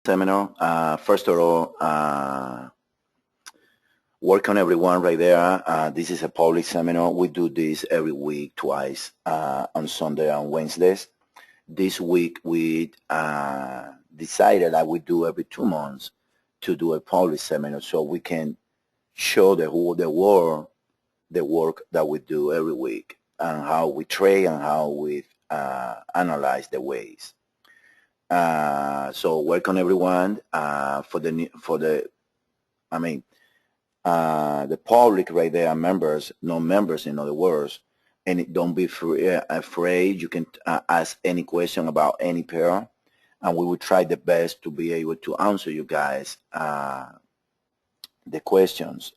seminar. First of all, welcome everyone right there. This is a public seminar. We do this every week, twice, on Sunday and Wednesdays. This week we decided that we do every 2 months to do a public seminar so we can show the world the work that we do every week and how we trade and how we analyze the waves. So welcome everyone the public right there, members, non-members in other words, and don't be afraid. You can ask any question about any pair, and we will try the best to be able to answer you guys the questions.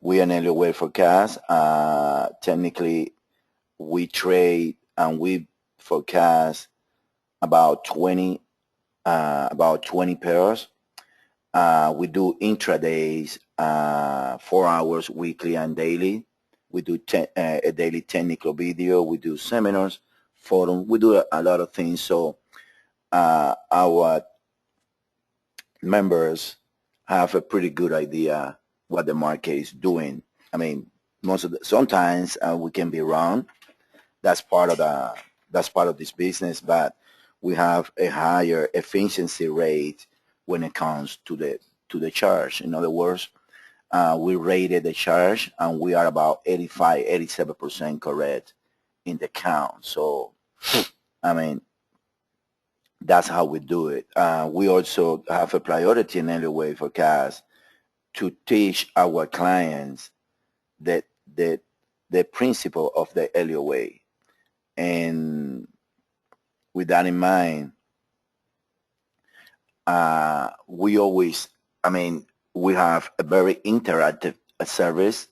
We an Elliott Wave forecast. Technically, we trade and we forecast about 20 pairs. We do intradays, 4 hours weekly and daily. We do a daily technical video. We do seminars, forum. We do a lot of things. So our members have a pretty good idea what the market is doing. I mean, sometimes we can be wrong. That's part of this business, but we have a higher efficiency rate when it comes to the charge. In other words, we rated the charge and we are about 87% correct in the count. So, I mean, that's how we do it. We also have a priority in Elliott Wave forecast to teach our clients that the principle of the Elliott Wave. And with that in mind, we have a very interactive service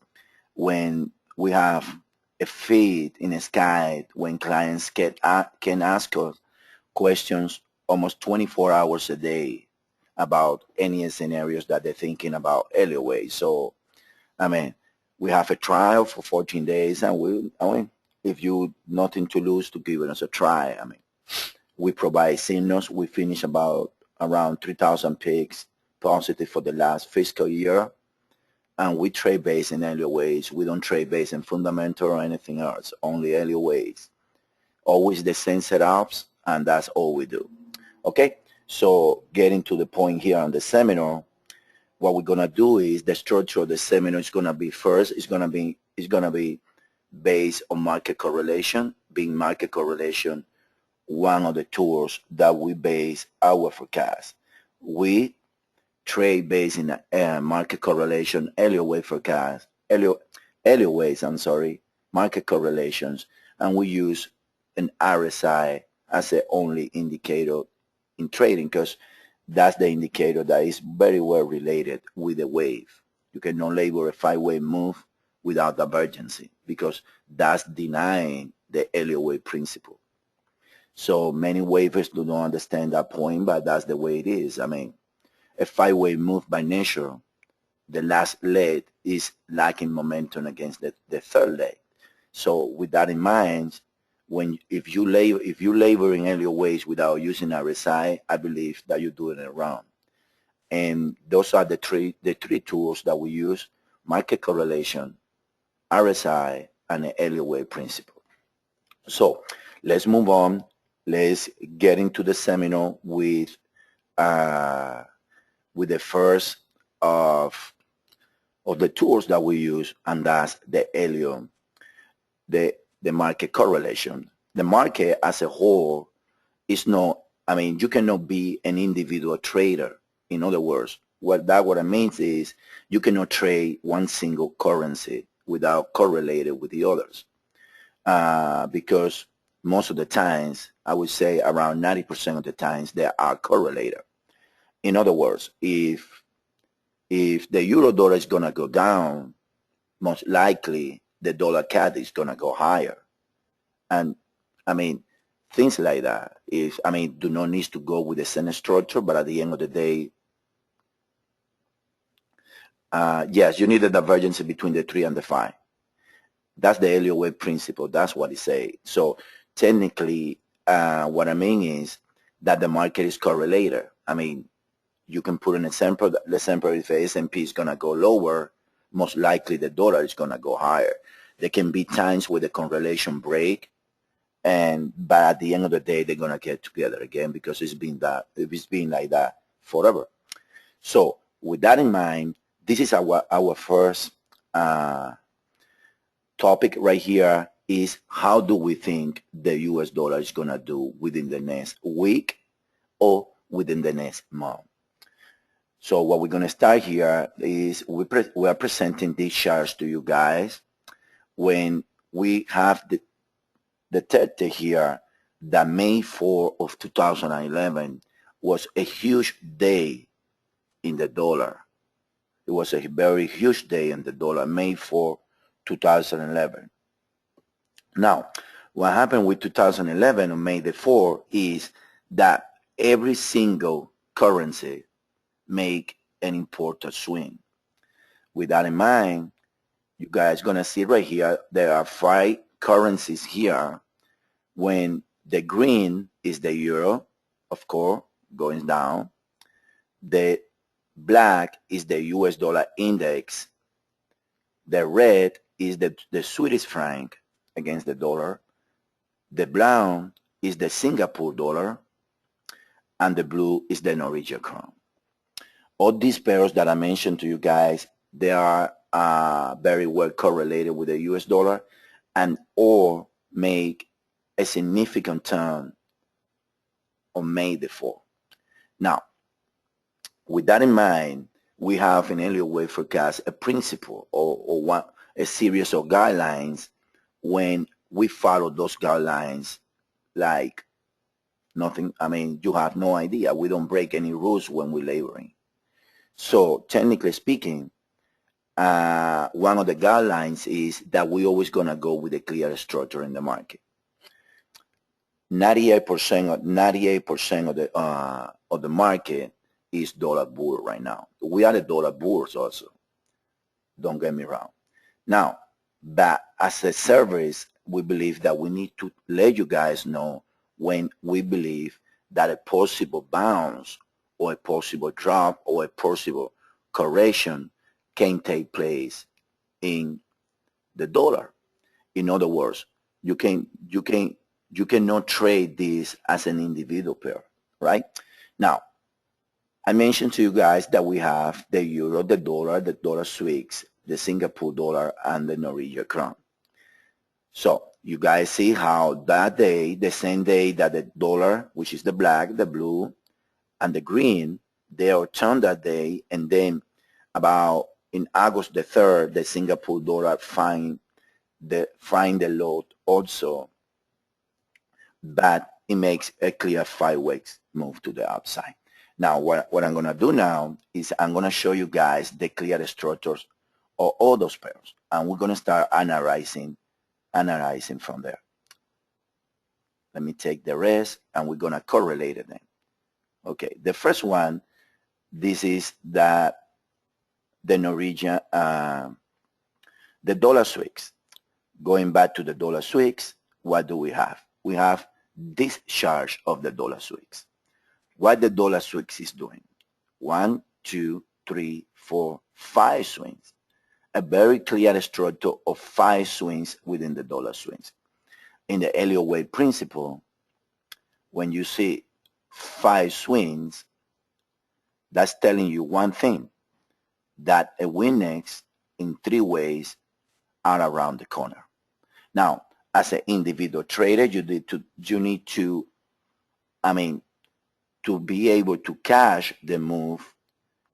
when we have a feed in Skype when clients can ask us questions almost 24 hours a day about any scenarios that they're thinking about Elliott Wave. So, I mean, we have a trial for 14 days, and if you nothing to lose to give us a try. I mean, we provide signals. We finish around 3,000 picks positive for the last fiscal year, and we trade based in Elliott Waves. We don't trade based in fundamental or anything else, only Elliott Waves. Always the same setups, and that's all we do. Okay, so getting to the point here on the seminar, what we're gonna do is the structure of the seminar is gonna be first. It's gonna be based on market correlation. Being market correlation one of the tools that we base our forecast. We trade based in market correlation, Elliott Wave forecast, Elliott Waves, market correlations, and we use an RSI as the only indicator in trading because that's the indicator that is very well related with the wave. You cannot label a 5-wave move without divergency because that's denying the Elliott Wave principle. So many waivers do not understand that point, but that's the way it is. I mean, a 5-wave move by nature, the last leg is lacking momentum against the third leg. So with that in mind, if you labor in Elliott Waves without using RSI, I believe that you're doing it wrong. And those are the three tools that we use: market correlation, RSI, and the Elliott Wave principle. So let's move on. Let's get into the seminar with the first of the tools that we use, and that's the Elliott, the market correlation. The market as a whole is not, I mean, you cannot be an individual trader. In other words, what it means is you cannot trade one single currency without correlated with the others. Because most of the times, I would say around 90% of the times, they are correlated. In other words, if the euro dollar is going to go down, most likely the dollar CAD is going to go higher. And I mean, things like that do not need to go with the same structure, but at the end of the day, yes, you need a divergence between the 3 and the 5. That's the Elliott Wave principle. That's what it says. So technically, what I mean is that the market is correlated. I mean, you can put an example. The example, if the S&P is going to go lower, most likely the dollar is going to go higher. There can be times where the correlation break, but at the end of the day, they're going to get together again because it's been like that forever. So with that in mind, this is our first topic right here is how do we think the US dollar is going to do within the next week or within the next month. So what we're going to start here is we are presenting these charts to you guys when we have the 30 here that May 4 of 2011 was a huge day in the dollar. It was a very huge day in the dollar, May 4, 2011. Now, what happened with 2011 on May the 4th is that every single currency make an important swing. With that in mind, you guys going to see right here, there are 5 currencies here. When the green is the euro, of course, going down. The black is the US dollar index. The red is the Swedish franc against the dollar. The brown is the Singapore dollar. And the blue is the Norwegian krone. All these pairs that I mentioned to you guys, they are very well correlated with the US dollar and all make a significant turn on May the 4th. Now, with that in mind, we have in Elliott Wave forecast a principle or a series of guidelines. When we follow those guidelines like nothing, I mean, you have no idea. We don't break any rules when we're laboring. So technically speaking, one of the guidelines is that we're always going to go with a clear structure in the market. 98% of the market is dollar bull right now. We are the dollar bulls also. Don't get me wrong. Now, but as a service, we believe that we need to let you guys know when we believe that a possible bounce or a possible drop or a possible correction can take place in the dollar. In other words, you cannot trade this as an individual pair, right? Now, I mentioned to you guys that we have the euro, the dollar Swiss, the Singapore dollar, and the Norwegian krone. So you guys see how that day, the same day that the dollar, which is the black, the blue, and the green, they are turned that day, and then about in August the 3rd, the Singapore dollar find the low also, but it makes a clear 5 weeks move to the upside. Now, what I'm going to do now is I'm going to show you guys the clear structures of all those pairs, and we're going to start analyzing from there. Let me take the rest, and we're going to correlate them. Okay, the first one, this is the Norwegian, the dollar Swiss. Going back to the dollar Swiss, what do we have? We have this chart of the dollar Swiss. What the dollar Swiss is doing? 1, 2, 3, 4, 5 swings. A very clear structure of 5 swings within the dollar Swiss. In the Elliott Wave principle, when you see 5 swings, that's telling you one thing, that a Winnex in 3 ways are around the corner. Now, as an individual trader, you need to to be able to cash the move.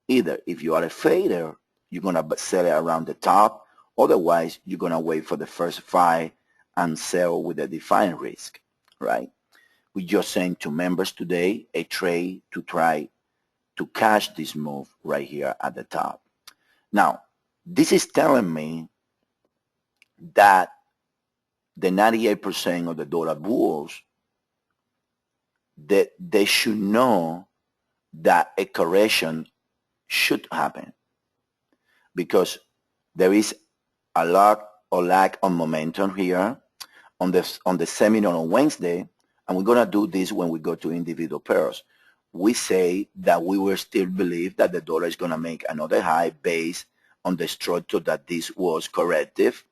Either if you are a trader, you're going to sell it around the top. Otherwise, you're going to wait for the first 5 and sell with a defined risk, right? We just sent to members today a trade to try to cash this move right here at the top. Now, this is telling me that the 98% of the dollar bulls, that they should know that a correction should happen, because there is a lot or lack of momentum here on the seminar on Wednesday, and we're going to do this when we go to individual pairs. we say that we will still believe that the dollar is going to make another high based on the structure that this was corrective,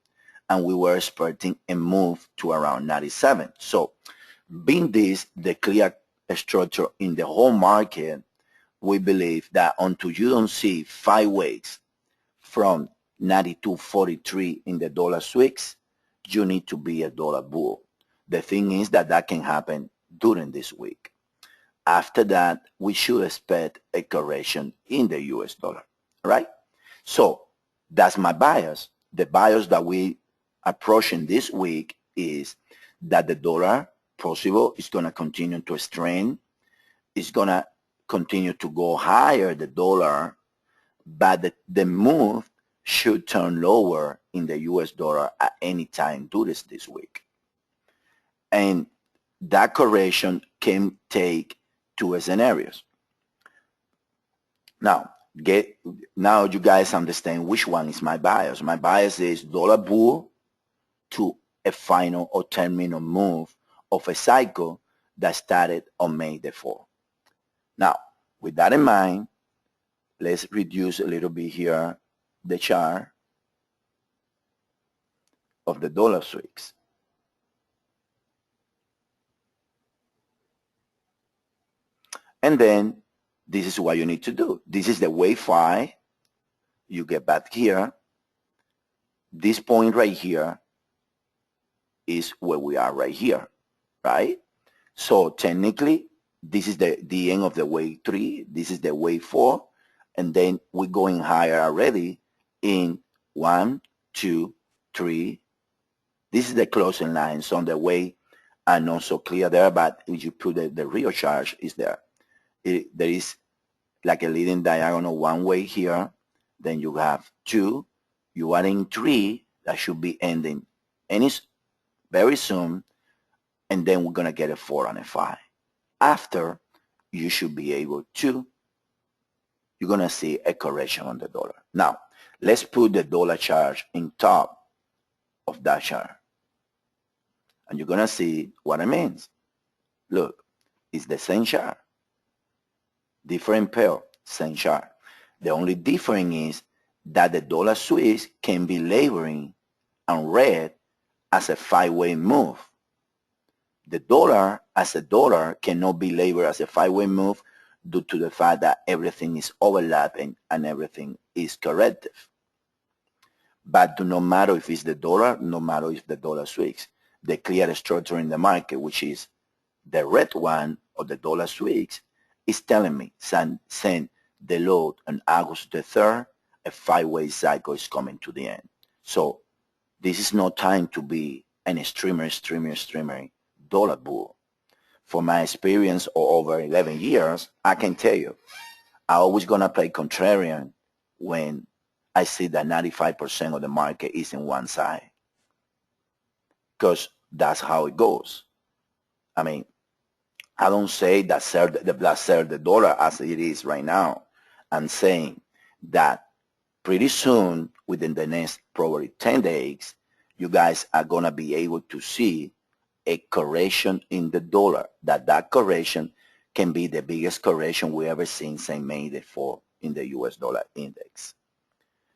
and we were expecting a move to around 97. So being this the clear structure in the whole market, we believe that until you don't see 5 weeks from 92.43 in the dollar swings, you need to be a dollar bull. The thing is that that can happen during this week. After that, we should expect a correction in the US dollar, right? So that's my bias. The bias that we approaching this week is that the dollar possible is going to continue to strengthen. It's going to continue to go higher, the dollar, but the move should turn lower in the US dollar at any time during this week. And that correction can take 2 scenarios. Now you guys understand which one is my bias. My bias is dollar bull to a final or terminal move of a cycle that started on May the 4th. Now, with that in mind, let's reduce a little bit here the chart of the dollar swings. And then this is what you need to do. This is the wave 5. You get back here. This point right here is where we are right here, right? So technically, this is the end of the wave 3. This is the wave 4. And then we're going higher already in 1, 2, 3. This is the closing lines on the way are not so clear there, but if you put the real charge is there. There is like a leading diagonal one way here. Then you have 2. You are in 3. That should be ending very soon. And then we're going to get a 4 and a 5. After, you should be able to, you're going to see a correction on the dollar. Now, let's put the dollar chart in top of that chart. And you're going to see what it means. Look, it's the same chart. Different pair, same chart. The only difference is that the dollar swings can be laboring and read as a 5-way move. The dollar as a dollar cannot be labeled as a 5-way move due to the fact that everything is overlapping and everything is corrective. But do not matter if it's the dollar, no matter if the dollar swings. The clear structure in the market, which is the red one or the dollar swings, is telling me send the load on August the 3rd, a 5-way cycle is coming to the end. So this is no time to be an streamer dollar bull. For my experience of over 11 years, I can tell you, I always gonna play contrarian when I see that 95% of the market is in one side. Because that's how it goes. I mean, I don't say that sell the dollar as it is right now. I'm saying that pretty soon, within the next probably 10 days, you guys are going to be able to see a correction in the dollar. That correction can be the biggest correction we ever seen since May the 4th in the US dollar index.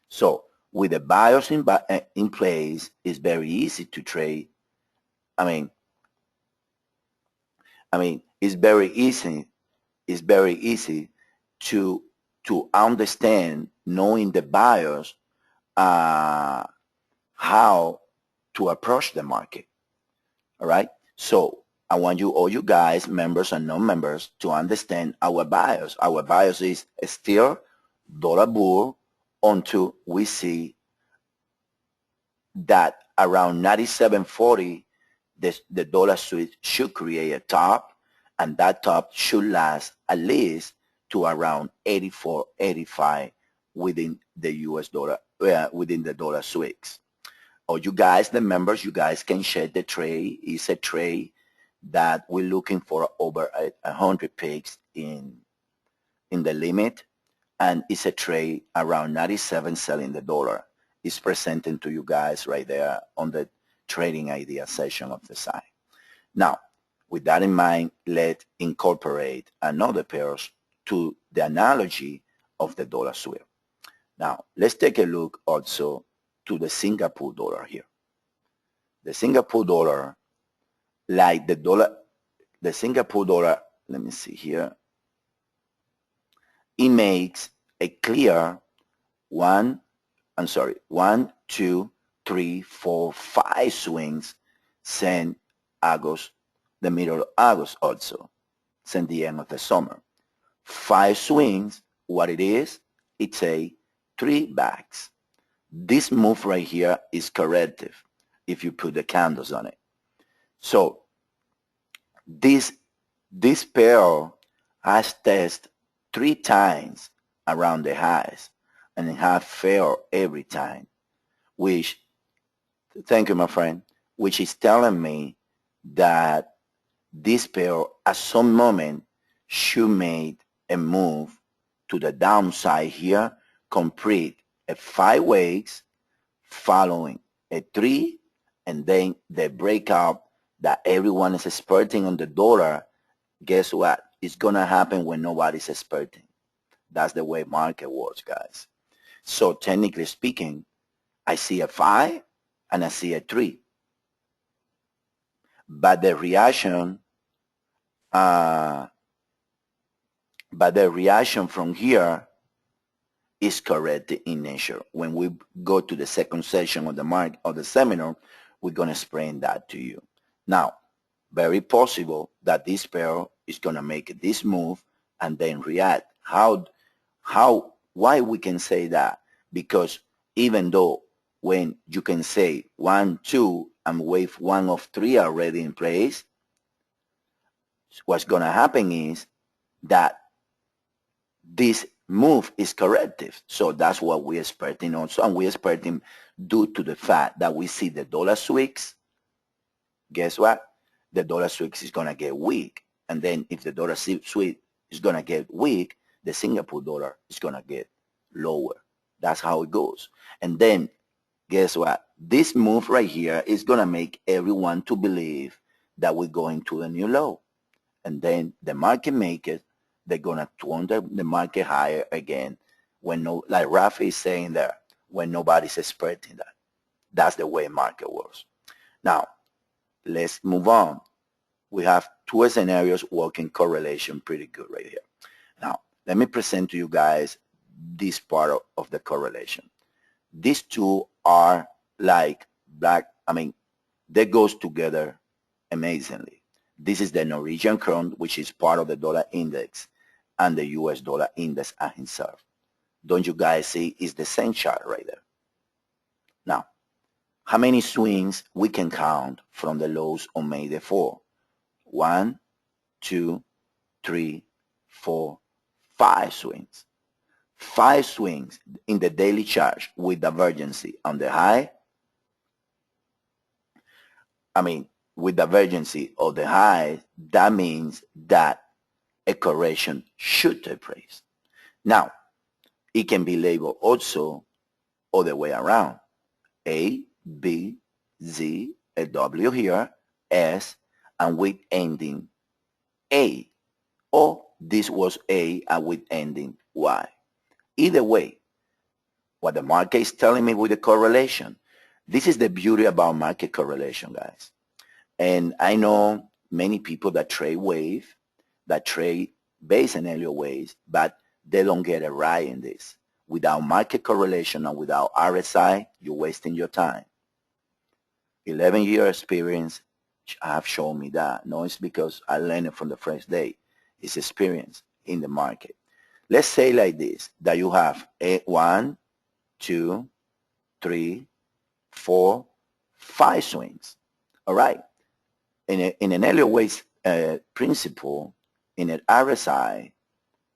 So with the bias in place, it's very easy to trade. I mean, it's very easy. It's very easy to understand, knowing the bias, how to approach the market. All right. So I want all you guys, members and non-members, to understand our bias. Our bias is still dollar bull until we see that around 97.40, the dollar switch should create a top, and that top should last at least to around 84, 85 within the US dollar, within the dollar swings. Or you guys, the members, you guys can share the trade. It's a trade that we're looking for over 100 pips in the limit, and it's a trade around 97 selling the dollar. It's presenting to you guys right there on the trading idea section of the site. Now, With that in mind, let's incorporate another pairs to the analogy of the dollar sweep. Now, let's take a look also to the Singapore dollar here. The Singapore dollar, like the Singapore dollar, let me see here, it makes a clear one, 2, 3, 4, 5 swings since August, the middle of August also, since the end of the summer. 5 swings, what it is, it's a 3 backs. This move right here is corrective if you put the candles on it. So this pair has tested 3 times around the highs and it has failed every time, which, thank you my friend, which is telling me that this pair at some moment should make a move to the downside here, complete a 5 weeks following a 3, and then the breakout that everyone is expecting on the dollar. Guess what? It's going to happen when nobody's expecting. That's the way market works, guys. So technically speaking, I see a 5 and I see a 3. But the reaction from here is correct in nature. When we go to the second session of the seminar, we're going to explain that to you. Now, very possible that this pair is going to make this move and then react. Why we can say that? Because even though when you can say 1, 2 and wave 1 of 3 already in place, what's going to happen is that this move is corrective. So that's what we're expecting also, and we're expecting due to the fact that we see the dollar sweeps. Guess what? The dollar sweeps is going to get weak, and then if the dollar sweep is going to get weak, the Singapore dollar is going to get lower. That's how it goes. And then guess what? This move right here is going to make everyone to believe that we're going to a new low, and then the market makers, they're going to turn the market higher again when like Rafi is saying there, when nobody's expecting that. That's the way market works. Now, let's move on. We have 2 scenarios working correlation pretty good right here. Now, let me present to you guys this part of the correlation. These 2 are like they goes together amazingly. This is the Norwegian krone, which is part of the dollar index, and the US dollar index as himself. Don't you guys see it's the same chart right there? Now, how many swings we can count from the lows on May the 4th? 1, 2, 3, 4, 5 swings. 5 swings in the daily chart with divergency on the high. With divergency of the high, that means that a correction should take place. Now, it can be labeled also other way around. A, B, Z, a W here, S, and with ending A. Or this was A and with ending Y. Either way, what the market is telling me with the correlation, this is the beauty about market correlation, guys. And I know many people that trade wave, that trade base and Elliott waves, but they don't get it right in this. Without market correlation and without RSI, you're wasting your time. 11-year experience have shown me that. No, it's because I learned it from the first day. It's experience in the market. Let's say like this, that you have 1, 2, 3, 4, 5 swings. All right. In an Elliott Wave principle, in an RSI,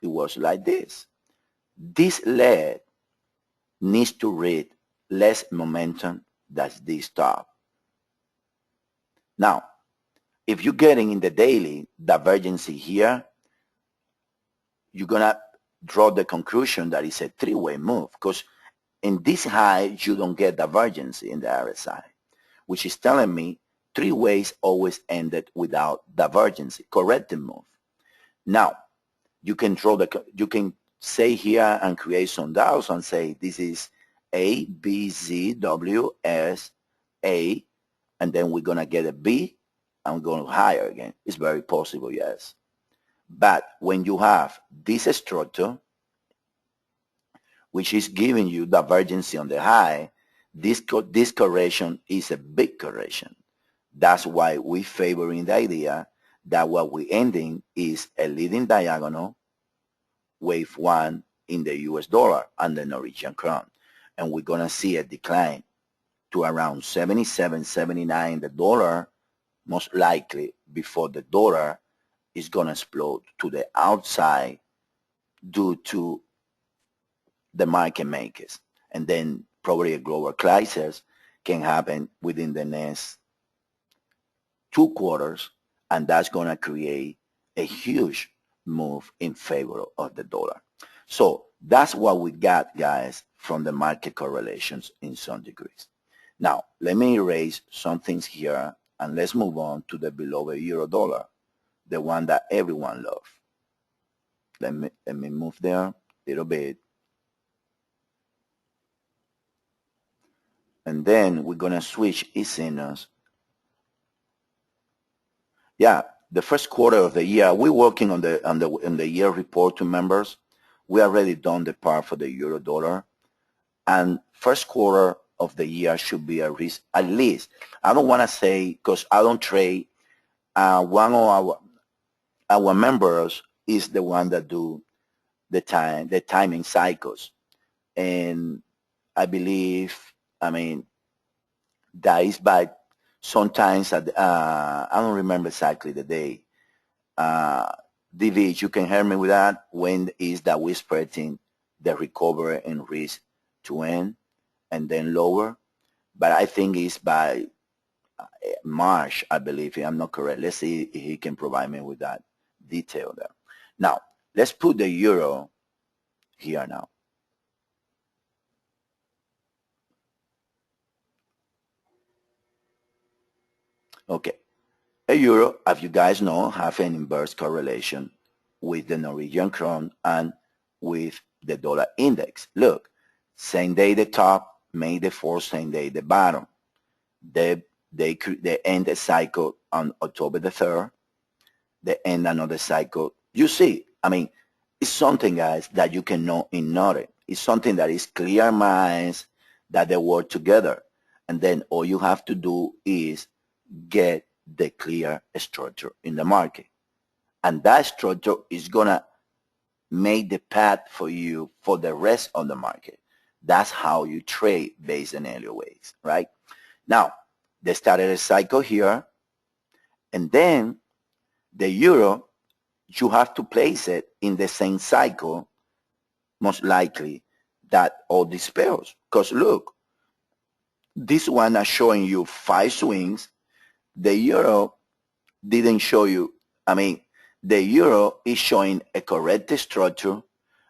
it was like this. This lead needs to read less momentum than this top. Now, if you're getting in the daily divergency here, you're going to draw the conclusion that it's a 3-way move, because in this high, you don't get divergence in the RSI, which is telling me three ways always ended without divergence, corrective move. Now, you can you can say here and create some dots and say this is A, B, Z, W, S, A, and then we're going to get a B and we're going higher again. It's very possible, yes. But when you have this structure, which is giving you divergence on the high, this correction is a big correction. That's why we're favoring the idea that what we're ending is a leading diagonal wave one in the US dollar and the Norwegian krone. And we're going to see a decline to around 77, 79 the dollar, most likely before the dollar is going to explode to the outside due to the market makers. And then probably a global crisis can happen within the next 2 quarters, and that's going to create a huge move in favor of the dollar. So that's what we got, guys, from the market correlations in some degrees. Now, let me erase some things here, and let's move on to the beloved euro dollar, the one that everyone loves. Let me move there a little bit. And then we're going to switch signals. Yeah, the first quarter of the year, we're working on the year report to members. We already done the part for the euro dollar. And first quarter of the year should be a risk, at least. I don't want to say, because I don't trade, one of our members is the one that do the timing cycles. And I believe, I mean, that is by sometimes, I don't remember exactly the day. DV, you can help me with that. When is that we're expecting the recovery in risk to end and then lower? But I think it's by March, I believe, if I'm not correct. Let's see if he can provide me with that detail there. Now, let's put the euro here now. Okay. A euro, as you guys know, have an inverse correlation with the Norwegian krone and with the dollar index. Look, same day the top, May the 4th, same day the bottom. They end a cycle on October the 3rd. They end another cycle. You see, I mean, it's something, guys, that you cannot ignore it. It's something that is clear minds that they work together. And then all you have to do is get the clear structure in the market. And that structure is going to make the path for you for the rest of the market. That's how you trade based on Elliott waves, right? Now, they started a cycle here, and then the euro, you have to place it in the same cycle, most likely, that all these pairs. Because look, this one is showing you 5 swings. The euro didn't show you, I mean, the euro is showing a correct structure,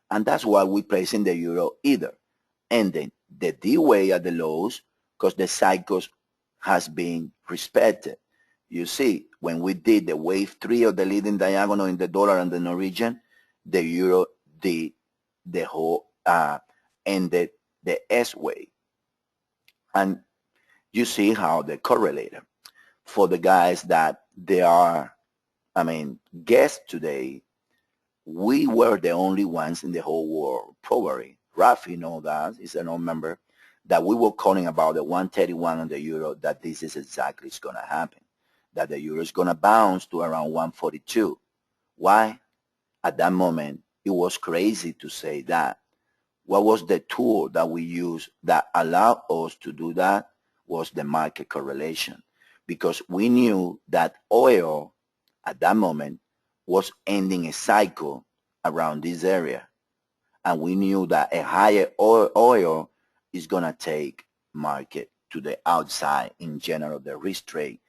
and that's why we place in the euro either. And then the D way at the lows, because the cycles has been respected. You see, when we did the wave 3 of the leading diagonal in the dollar and the Norwegian, the euro did the whole, ended the S way. And you see how they correlated. For the guys that they are, I mean, guests today, we were the only ones in the whole world, probably. Rafi know that, he's an old member, that we were calling about the 131 on the euro, that this is exactly going to happen, that the euro is going to bounce to around 142. Why? At that moment, it was crazy to say that. What was the tool that we used that allowed us to do that? Was the market correlation. Because we knew that oil at that moment was ending a cycle around this area. And we knew that a higher oil is going to take market to the outside, in general, the risk trade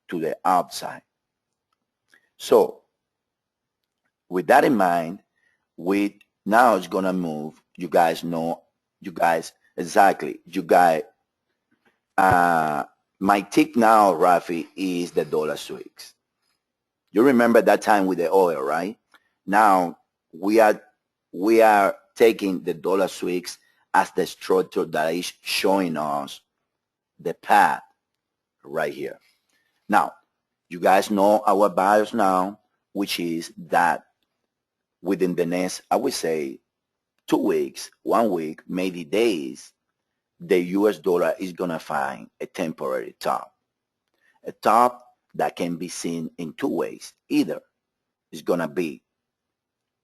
to the outside. So with that in mind, we now is going to move. You guys know, you guys, exactly, you guys, my tip now, Rafi, is the dollar sweeps. You remember that time with the oil, right? Now we are taking the dollar sweeps as the structure that is showing us the path right here. Now, you guys know our bias now, which is that within the next, I would say, 2 weeks, 1 week, maybe days, the US dollar is going to find a temporary top. A top that can be seen in 2 ways. Either it's going to be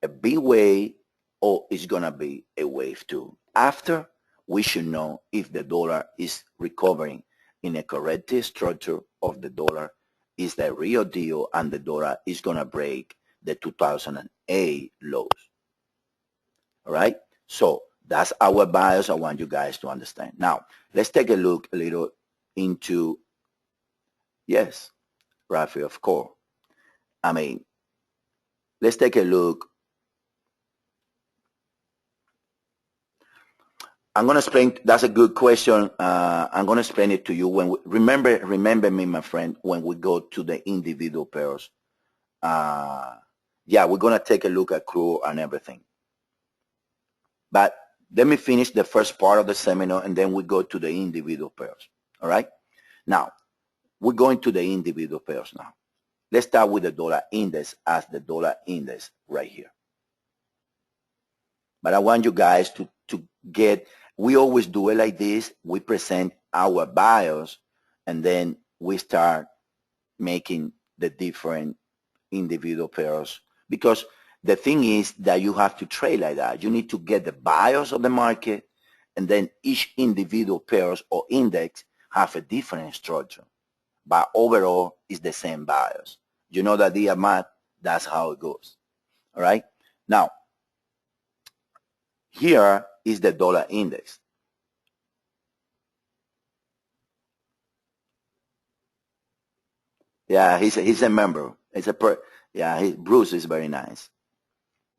a B wave or it's going to be a wave 2. After, we should know if the dollar is recovering in a corrective structure of the dollar, is the real deal, and the dollar is going to break the 2008 lows. All right? So that's our bias. I want you guys to understand. Now, let's take a look a little into, yes, Rafi, of course. I mean, let's take a look. I'm going to explain. That's a good question. I'm going to explain it to you. When we, remember me, my friend, when we go to the individual pairs. Yeah, we're going to take a look at crude and everything. But let me finish the first part of the seminar, and then we go to the individual pairs. All right? Now, we're going to the individual pairs now. Let's start with the dollar index as the dollar index right here. But I want you guys to get, we always do it like this. We present our bias, and then we start making the different individual pairs. Because the thing is that you have to trade like that. You need to get the bias of the market, and then each individual pairs or index have a different structure. But overall, it's the same bias. You know that the math, that's how it goes. All right? Now, here is the dollar index. Yeah, he's a member. Bruce is very nice.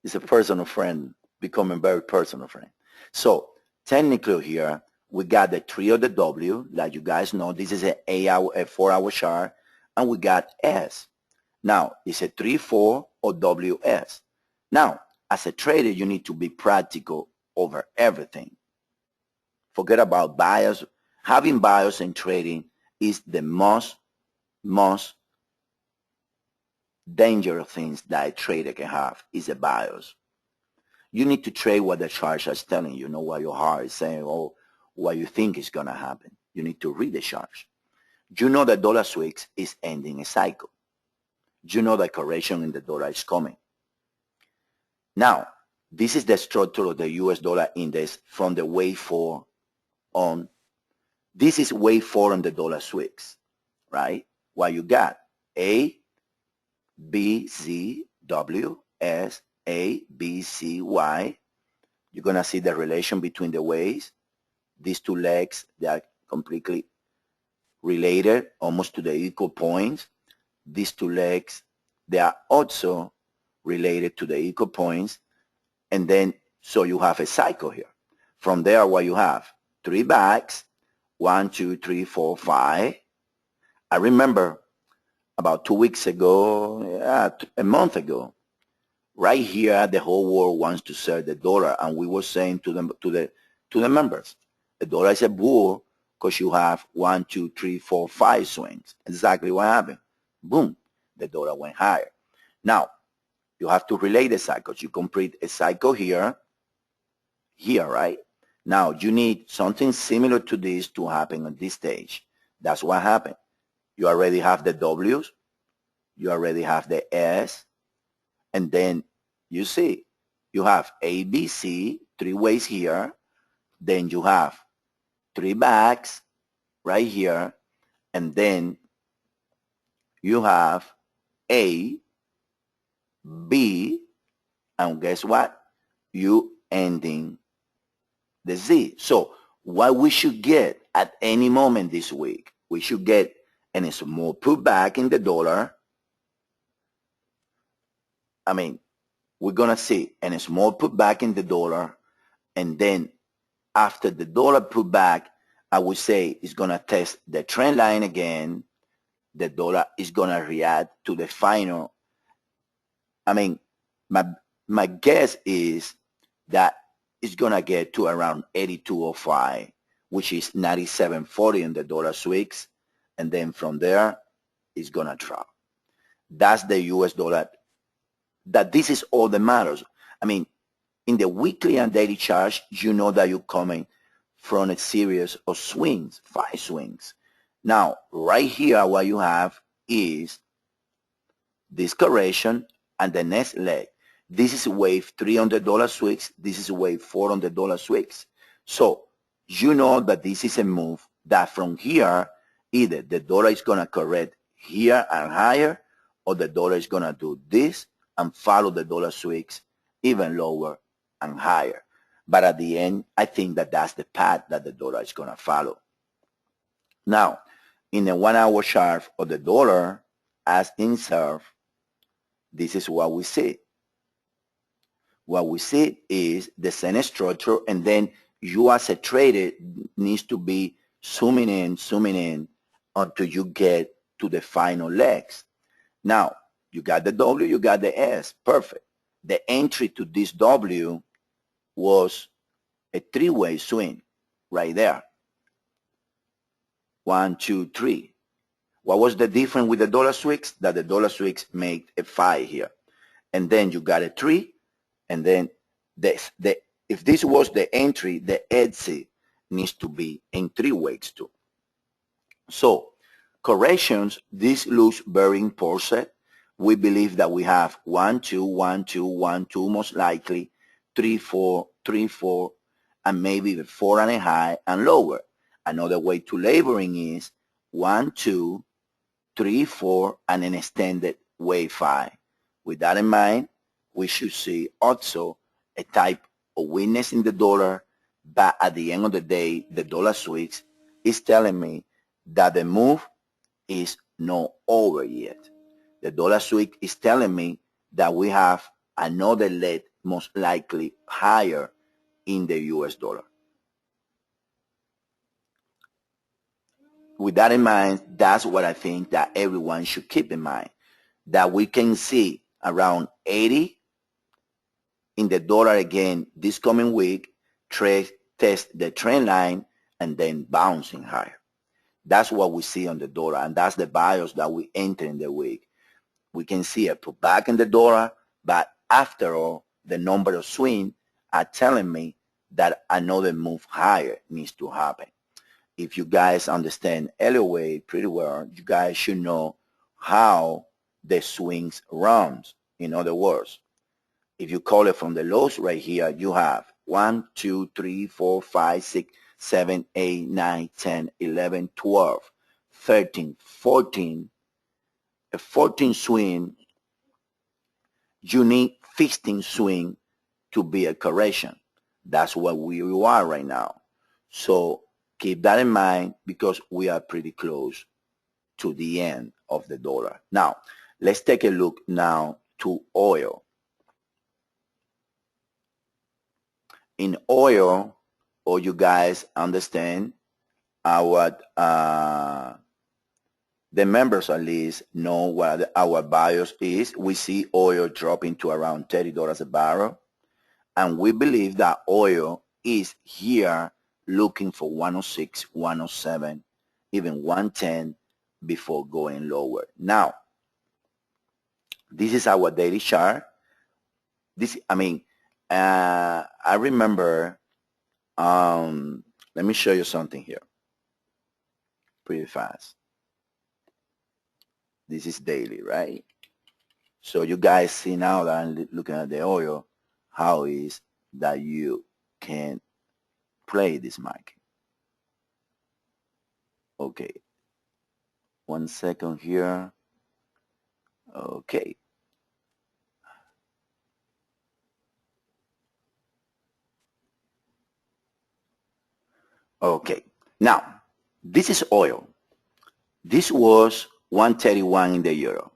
He's a personal friend, becoming very personal friend. So technically here, we got the 3 of the W, like you guys know. This is a 4-hour chart, and we got S. Now, it's a 3-4 or WS. Now, as a trader, you need to be practical over everything. Forget about bias. Having bias in trading is the most dangerous things that a trader can have, is a bias. You need to trade what the chart is telling you, not what your heart is saying or what you think is going to happen. You need to read the charts. You know that dollar sweeps is ending a cycle. You know that correction in the dollar is coming. Now, this is the structure of the US dollar index from the wave 4 on. This is wave 4 on the dollar sweeps, right? What you got? A, B, Z, W, S, A, B, C, Y. You're going to see the relation between the waves. These two legs, they are completely related, almost to the equal points. These two legs, they are also related to the equal points. And then, so you have a cycle here. From there, what you have? 3 backs, 1, 2, 3, 4, 5. I remember about 2 weeks ago, a month ago, right here, the whole world wants to sell the dollar, and we were saying to them, to the members, the dollar is a bull because you have 1, 2, 3, 4, 5 swings. Exactly what happened. Boom, the dollar went higher. Now, you have to relate the cycles. You complete a cycle here, right? Now, you need something similar to this to happen on this stage. That's what happened. You already have the W's. You already have the S. And then you see, you have A, B, C, 3 ways here. Then you have 3 backs right here. And then you have A, B, and guess what? You ending the Z. So what we should get at any moment this week, we should get a small pullback in the dollar. I mean, we're going to see a small pullback in the dollar. And then after the dollar pullback, I would say it's going to test the trend line again. The dollar is going to react to the final. I mean, my my guess is that it's going to get to around 82.05, which is 97.40 in the dollar sweeps. And then from there, it's going to drop. That's the US dollar. That this is all that matters. I mean, in the weekly and daily chart, you know that you're coming from a series of swings, 5 swings. Now, right here, what you have is this correction and the next leg. This is wave $300 swings. This is wave $400 swings. So you know that this is a move that from here, either the dollar is going to correct here and higher, or the dollar is going to do this and follow the dollar swings even lower and higher. But at the end, I think that that's the path that the dollar is going to follow. Now, in the 1 hour chart of the dollar as insert, this is what we see. What we see is the same structure, and then you as a trader needs to be zooming in until you get to the final legs. Now, you got the W, you got the S. Perfect. The entry to this W was a 3-way swing right there. 1, 2, 3. What was the difference with the dollar sweeps? That the dollar sweeps made a 5 here. And then you got a 3. And then if this was the entry, the exit needs to be in 3 ways too. So corrections, this looks very important. We believe that we have 1, 2, 1, 2, 1, 2, most likely 3, 4, 3, 4, and maybe the 4 and a high and lower. Another way to laboring is 1, 2, 3, 4, and an extended wave 5. With that in mind, we should see also a type of weakness in the dollar, but at the end of the day, the dollar switch is telling me that the move is not over yet. The dollar switch is telling me that we have another leg, most likely higher in the US dollar. With that in mind, that's what I think that everyone should keep in mind, that we can see around 80 in the dollar again this coming week, test the trend line, and then bouncing higher. That's what we see on the dollar, and that's the bias that we enter in the week. We can see a pullback in the dollar, but after all, the number of swings are telling me that another move higher needs to happen. If you guys understand Elliott Wave pretty well, you guys should know how the swings runs. In other words, if you call it from the lows right here, you have 1, 2, 3, 4, 5, 6, 7, 8, 9, 10, 11, 12, 13, 14. A 14 swing, you need 15 swing to be a correction. That's what we are right now. So keep that in mind because we are pretty close to the end of the dollar. Now, let's take a look now to oil. In oil, all you guys understand what the members at least know what our bias is. We see oil dropping to around $30 a barrel. And we believe that oil is here looking for 106, 107, even 110 before going lower. Now, this is our daily chart. I remember, let me show you something here pretty fast. This is daily, right? So you guys see now that I'm looking at the oil, how is that you can play this market. Okay. 1 second here. Okay. Okay. Now, this is oil. This was 131 in the euro.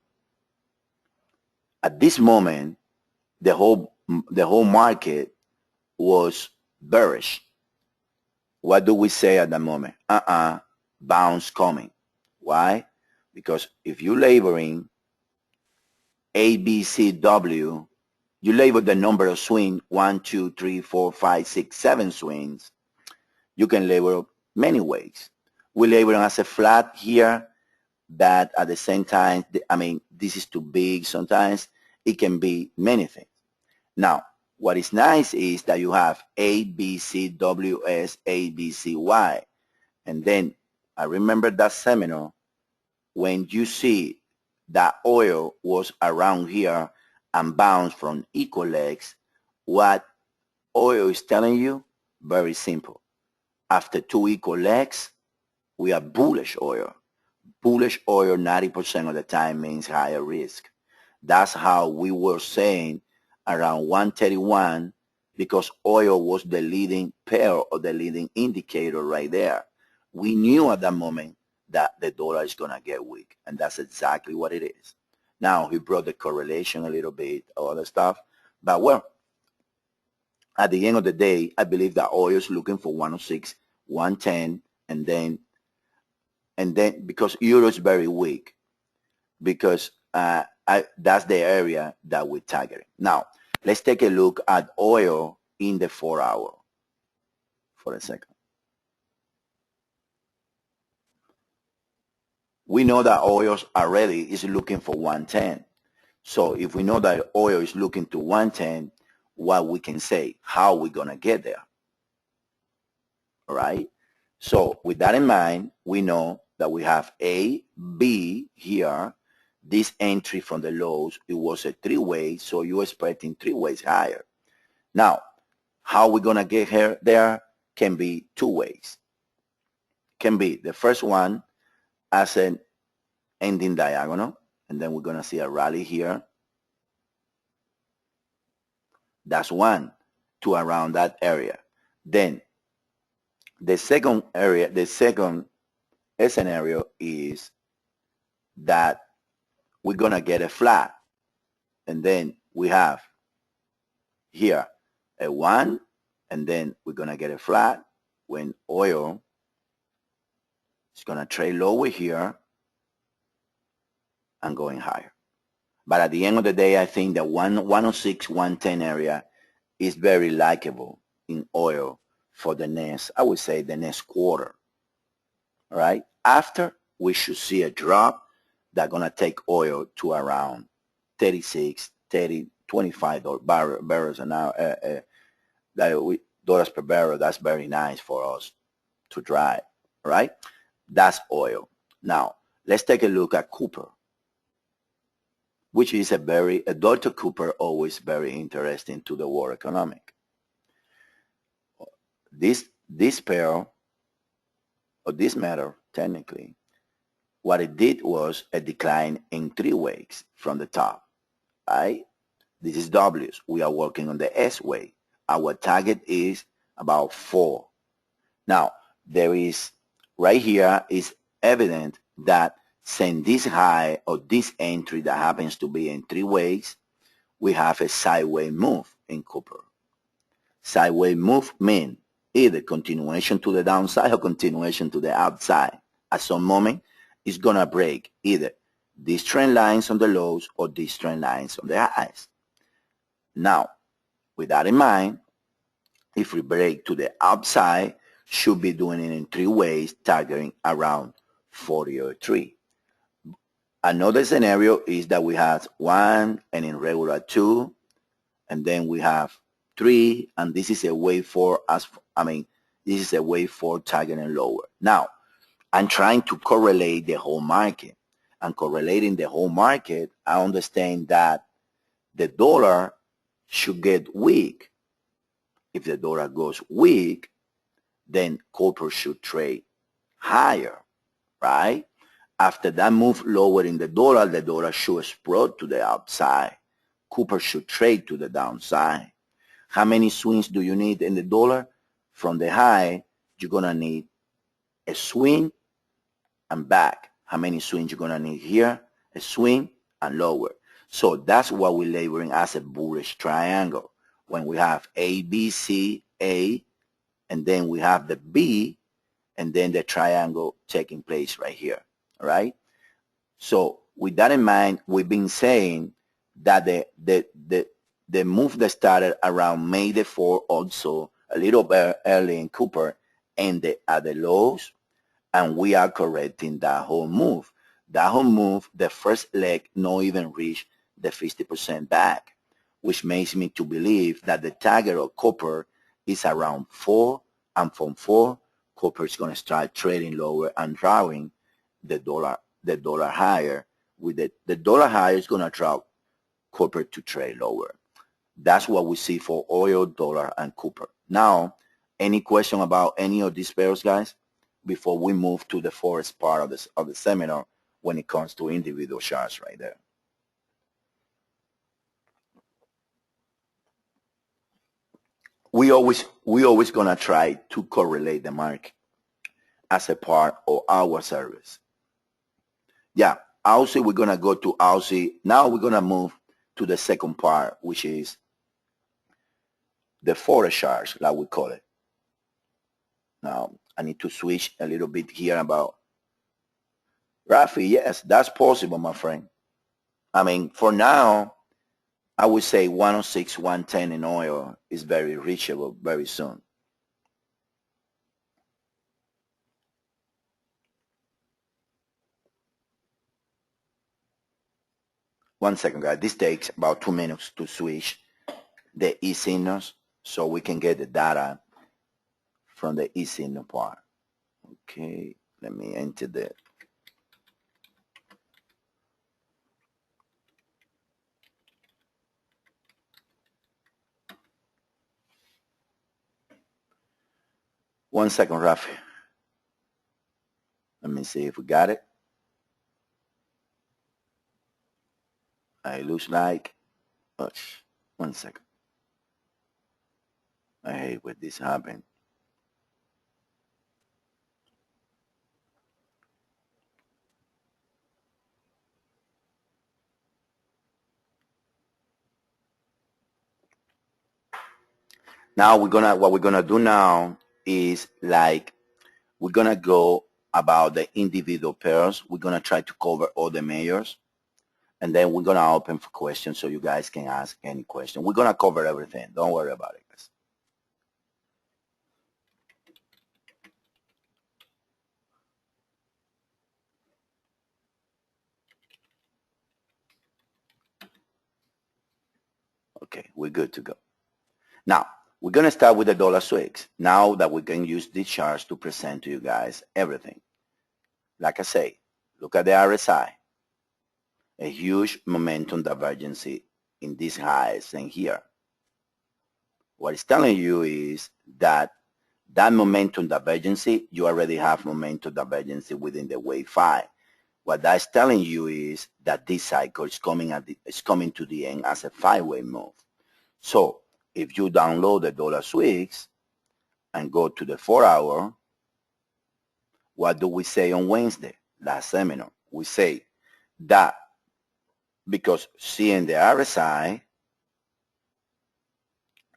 At this moment, the whole market was bearish. what do we say at the moment? Bounce coming. Why? Because if you're laboring ABCW, you label the number of swing, 1, 2, 3, 4, 5, 6, 7 swings. You can label many ways. We label them as a flat here, but at the same time, this is too big sometimes. It can be many things. Now, what is nice is that you have ABCWS, ABCY. And then I remember that seminar when you see that oil was around here and bounced from equal legs, what oil is telling you? Very simple. After 2 equal legs, we are bullish oil. Bullish oil 90% of the time means higher risk. That's how we were saying around 131 because oil was the leading pair or the leading indicator right there. We knew at that moment that the dollar is going to get weak, and that's exactly what it is. Now, he brought the correlation a little bit, all other stuff, but well, at the end of the day, I believe that oil is looking for 106, 110, and then because euro is very weak, because that's the area that we're targeting. Now, let's take a look at oil in the 4 hour for a second. We know that oil already is looking for 110. So if we know that oil is looking to 110, what we can say, how we're going to get there. All right? So with that in mind, we know that we have A, B here. This entry from the lows, it was a 3-way, so you're expecting 3 ways higher. Now, how we're going to get here there can be 2 ways. Can be the first one as an ending diagonal, and then we're going to see a rally here. That's one, to around that area. Then the second area, the second scenario is that we're going to get a flat, and then we have here a 1, and then we're going to get a flat when oil is going to trade lower here and going higher. But at the end of the day, I think that 106, 110 area is very likable in oil for the next, I would say, the next quarter. All right? After, we should see a drop that's going to take oil to around 36, 30, $25 barrels an hour, dollars per barrel. That's very nice for us to drive. All right? That's oil. Now, let's take a look at Cooper, which is Dr. Cooper, always very interesting to the world economic. This pair, or this matter, technically, what it did was a decline in 3 ways from the top, right? This is W's. We are working on the S way. Our target is about 4. Now, there is, right here is evident that since this high or this entry that happens to be in 3 ways, we have a sideways move in Cooper. Sideways move means either continuation to the downside or continuation to the upside. At some moment, it's going to break either these trend lines on the lows or these trend lines on the highs. Now, with that in mind, if we break to the upside, should be doing it in 3 ways, targeting around 40 or 3. Another scenario is that we have 1 and in regular 2, and then we have 3, and this is a wave for us. This is a wave for targeting lower. Now, I'm trying to correlate the whole market. And correlating the whole market, I understand that the dollar should get weak. If the dollar goes weak, then copper should trade higher, right? After that move lower in the dollar should explode to the upside. Copper should trade to the downside. How many swings do you need in the dollar? From the high, you're going to need a swing and back. How many swings you're going to need here? A swing and lower. So that's what we're labeling as a bullish triangle. When we have A, B, C, A, and then we have the B, and then the triangle taking place right here, all right? So with that in mind, we've been saying that the move that started around May the 4th, also a little bit early in Cooper, ended at the lows, and we are correcting that whole move. That whole move, the first leg, not even reached the 50% back, which makes me to believe that the target of copper is around 4, and from 4, copper is going to start trading lower and drawing the dollar higher. With the dollar higher is going to draw copper to trade lower. That's what we see for oil, dollar, and copper. Now, any question about any of these pairs, guys, before we move to the Forex part of the seminar when it comes to individual charts right there? We always gonna try to correlate the market as a part of our service. Yeah, Aussie, we're gonna go to Aussie. Now we're gonna move to the second part, which is the Forex charts, like we call it. Now I need to switch a little bit here about Rafi. Yes, that's possible, my friend. I mean, for now, I would say 106, 110 in oil is very reachable very soon. One second, guys. This takes about 2 minutes to switch the e-signals so we can get the data from the e-signal part. Okay, let me enter the one second, Rafi. Let me see if we got it. It looks like, one second. I hate when this happens. Now what we're gonna do now is like we're gonna go about the individual pairs. We're gonna try to cover all the majors, and then we're gonna open for questions so you guys can ask any question. We're gonna cover everything. Don't worry about it, guys. Okay, we're good to go. Now, we're going to start with the dollar swaps. Now that we can use these charts to present to you guys everything. Like I say, look at the RSI. A huge momentum divergence in these highs and here. What it's telling you is that momentum divergence, you already have momentum divergence within the wave 5. What that's telling you is that this cycle is coming to the end as a 5-way move. So if you download the dollar swaps and go to the 4-hour, what do we say on Wednesday? Last seminar, we say that because seeing the RSI,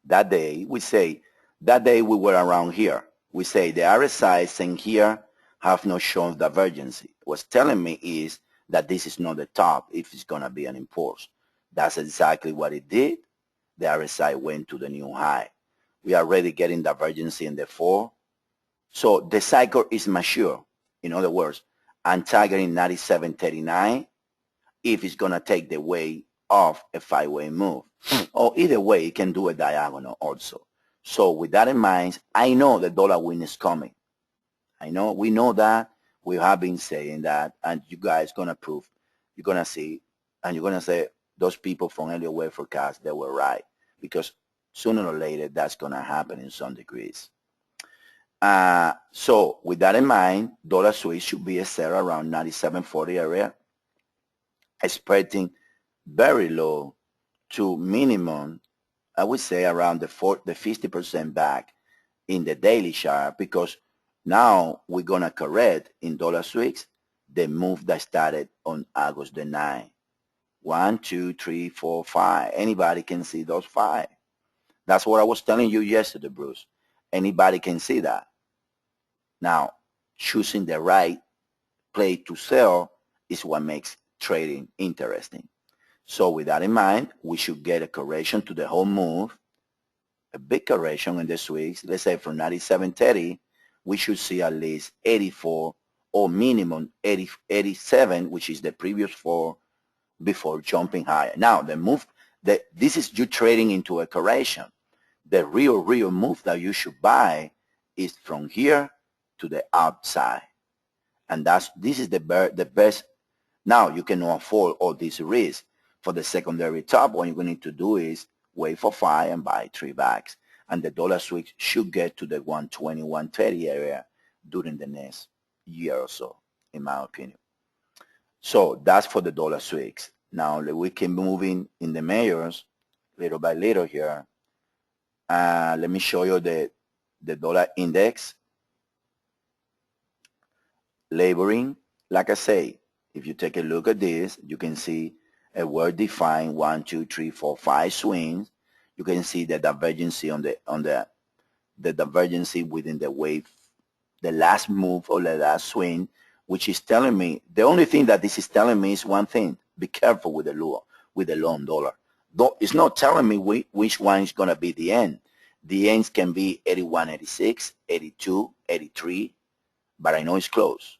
that day, we say that day we were around here. We say the RSIs in here have not shown divergence. What's telling me is that this is not the top if it's going to be an impulse. That's exactly what it did. The RSI went to the new high. We are already getting divergence in the 4. So the cycle is mature. In other words, I'm targeting 97.39 if it's going to take the way of a 5-way move. Or either way, it can do a diagonal also. So with that in mind, I know the dollar win is coming. We know that. We have been saying that, and you guys going to prove, you're going to see, and you're going to say, those people from Elliott Wave Forecast, they were right. Because sooner or later, that's going to happen in some degrees. So with that in mind, dollar switch should be a set around 97.40 area, expecting very low to minimum, I would say around the 50% back in the daily chart, because now we're going to correct in dollar switch the move that started on August the 9th. 1, 2, 3, 4, 5. Anybody can see those 5. That's what I was telling you yesterday, Bruce. Anybody can see that. Now, choosing the right play to sell is what makes trading interesting. So with that in mind, we should get a correction to the whole move, a big correction in the swings. Let's say from 97.30, we should see at least 84 or minimum 87, which is the previous 4 before jumping higher. Now, the move, this is you trading into a correction. The real move that you should buy is from here to the upside. And this is the best. Now, you cannot afford all this risk. For the secondary top, what you need to do is wait for 5 and buy 3 bags. And the dollar switch should get to the 120, 130 area during the next year or so, in my opinion. So that's for the dollar swings. Now we keep moving in the majors little by little here. Let me show you the dollar index. Laboring, like I say, if you take a look at this, you can see a well-defined 1, 2, 3, 4, 5 swings. You can see the divergency on the divergency within the wave, the last move or the last swing, which is telling me, the only thing that this is telling me is one thing: be careful with the long dollar. Though it's not telling me which one is going to be the end. The ends can be 81, 86, 82, 83, but I know it's close,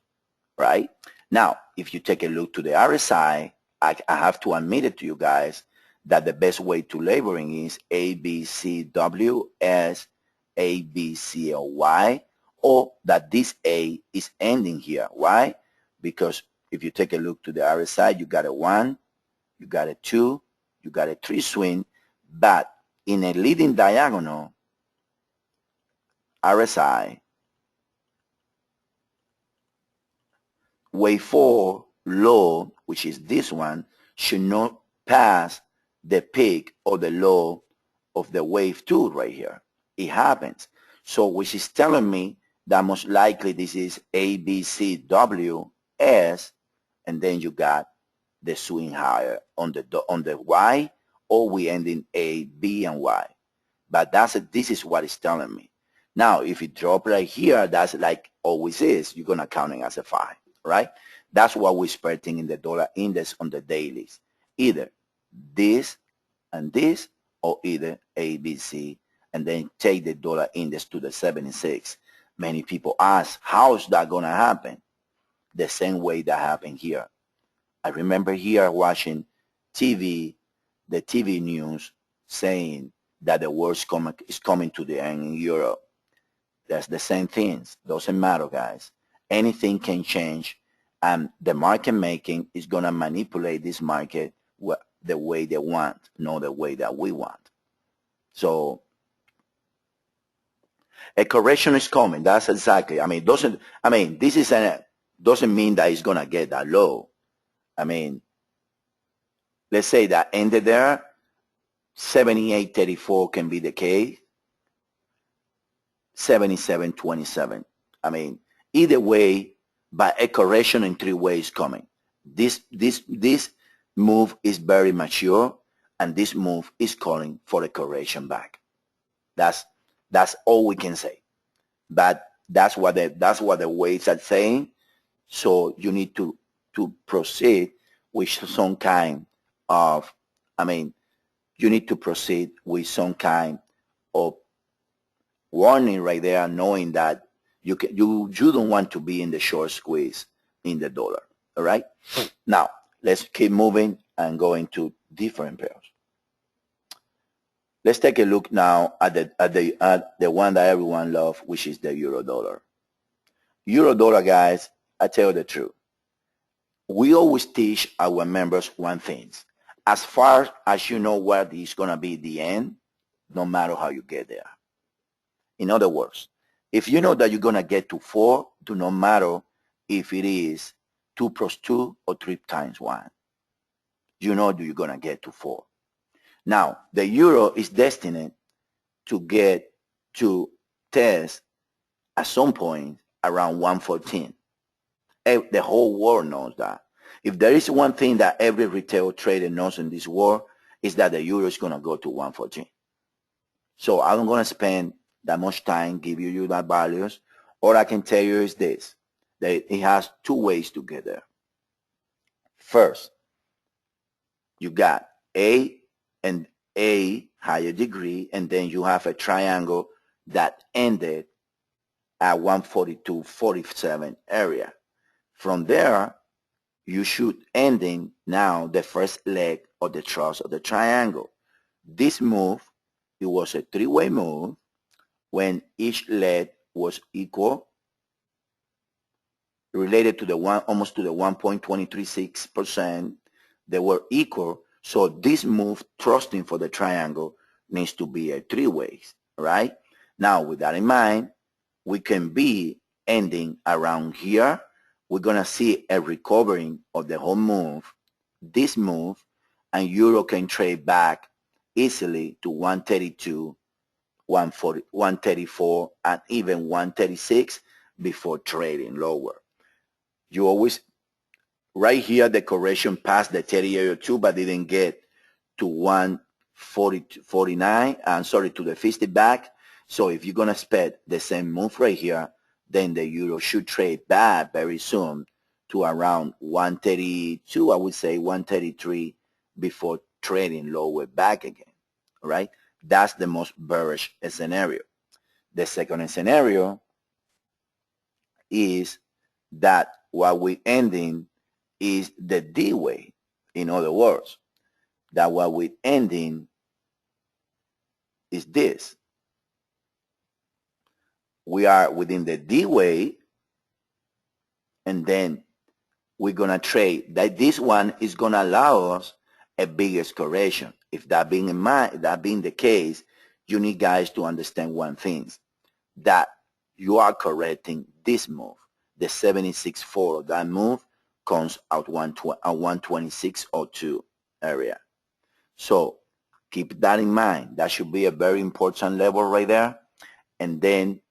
right? Now, if you take a look to the RSI, I have to admit it to you guys that the best way to laboring is ABCWS, ABCLY, or that this A is ending here. Why? Because if you take a look to the RSI, you got a 1, you got a 2, you got a 3 swing, but in a leading diagonal, RSI, wave 4 low, which is this one, should not pass the peak or the low of the wave 2 right here. It happens. So which is telling me that most likely this is ABCWS, and then you got the swing higher on the Y, or we end in A, B, and Y. But this is what it's telling me. Now, if it drop right here, that's like always is, you're going to count it as a 5, right? That's what we're expecting in the dollar index on the dailies. Either this and this, or either A, B, C, and then take the dollar index to the 76. Many people ask, how is that going to happen? The same way that happened here. I remember here watching TV, the TV news saying that the world is coming to the end in Europe. That's the same things. Doesn't matter, guys. Anything can change, and the market making is going to manipulate this market the way they want, not the way that we want. So a correction is coming. That's exactly. I mean, doesn't mean that it's going to get that low. I mean, let's say that ended there. 78.34 can be the case. 77.27. I mean, either way, but a correction in 3 ways coming. This move is very mature, and this move is calling for a correction back. That's all we can say. But that's what the weights are saying. So you need to proceed with some kind of, you need to proceed with some kind of warning right there, knowing that you don't want to be in the short squeeze in the dollar. All right. Now let's keep moving and go into different pairs. Let's take a look now at the one that everyone loves, which is the euro dollar. Euro dollar, guys, I tell you the truth. We always teach our members one thing: as far as you know what is going to be the end, no matter how you get there. In other words, if you know that you're going to get to 4, do not matter if it is 2 plus 2 or 3 times 1. You know that you're going to get to 4. Now, the euro is destined to get to test at some point around 114. The whole world knows that. If there is one thing that every retail trader knows in this world, is that the euro is going to go to 114. So I'm going to spend that much time, give you that values. All I can tell you is this, that it has two ways to get there. First, you got A and A higher degree, and then you have a triangle that ended at 142.47 area. From there, you should ending now the first leg of the thrust of the triangle. This move, it was a three-way move when each leg was equal, related to the one, almost to the 1.236%. They were equal. So this move, thrusting for the triangle, needs to be a three-way, right? Now, with that in mind, we can be ending around here. We're going to see a recovering of the whole move, this move, and euro can trade back easily to 132, 140, 134, and even 136 before trading lower. You always, right here, the correction passed the 30-area-2, but didn't get to 149, I'm sorry, to the 50 back. So if you're going to expect the same move right here, then the euro should trade back very soon to around 132, I would say 133 before trading lower back again, all right? That's the most bearish scenario. The second scenario is that what we ending is the D way. In other words, that what we ending is this. We are within the D way, and then we're going to trade. That this one is going to allow us a biggest correction. If that being in mind, that being the case, you need guys to understand one thing, that you are correcting this move. The 76.4 of that move comes out 126.02 area. So keep that in mind. That should be a very important level right there. And then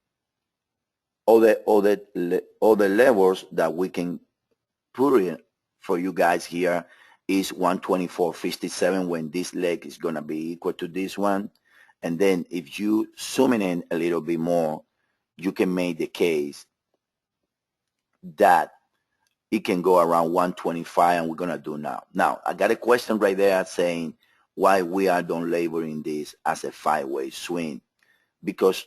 all the levels that we can put in for you guys here is 124.57 when this leg is going to be equal to this one. And then if you zooming in a little bit more, you can make the case that it can go around 125, and we're going to do now. Now, I got a question right there saying why we are don't labeling this as a five-way swing, because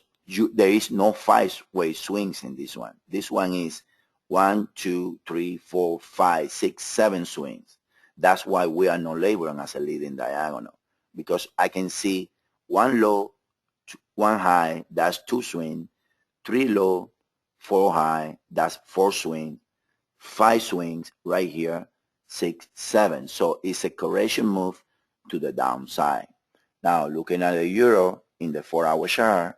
there is no five-way swings in this one. This one is 1, 2, 3, 4, 5, 6, 7 swings. That's why we are not labeling as a leading diagonal, because I can see one low, one high, that's 2 swing, 3 low, 4 high, that's 4 swing, 5 swings right here, 6, 7. So it's a correction move to the downside. Now looking at the euro in the 4-hour chart,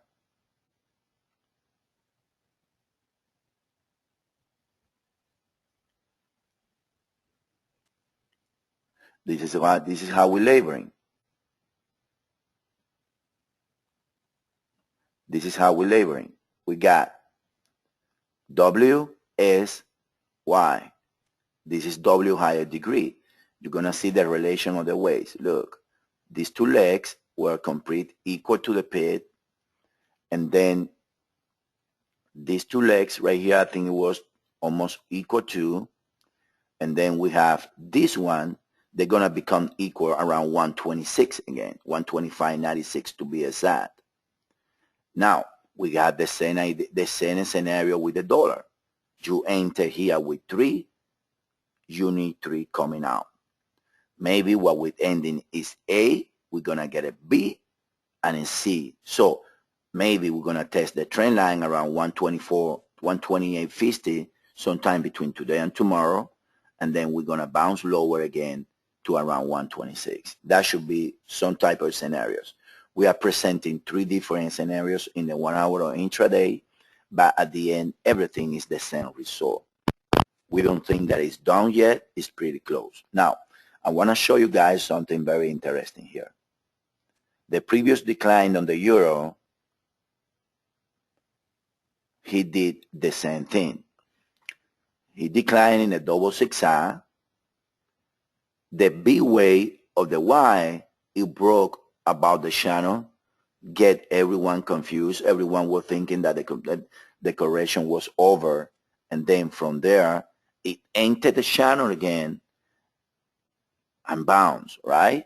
this is how we're laboring. This is how we're laboring. We got W, S, Y. This is W higher degree. You're going to see the relation of the ways. Look, these two legs were complete equal to the pit. And then these two legs right here, I think it was almost equal to. And then we have this one. They're going to become equal around 126 again, 125.96 to be exact. Now, we got the same scenario with the dollar. You enter here with 3. You need 3 coming out. Maybe what we're ending is A. We're going to get a B and a C. So maybe we're going to test the trend line around 124, 128.50 sometime between today and tomorrow. And then we're going to bounce lower again to around 126. That should be some type of scenarios. We are presenting 3 different scenarios in the 1 hour or intraday, but at the end, everything is the same result. We don't think that it's done yet. It's pretty close. Now, I want to show you guys something very interesting here. The previous decline on the euro, he did the same thing. He declined in a double zigzag. The B way of the Y, it broke about the channel. get everyone confused. Everyone was thinking that the correction was over, and then from there it entered the channel again and bounced, right?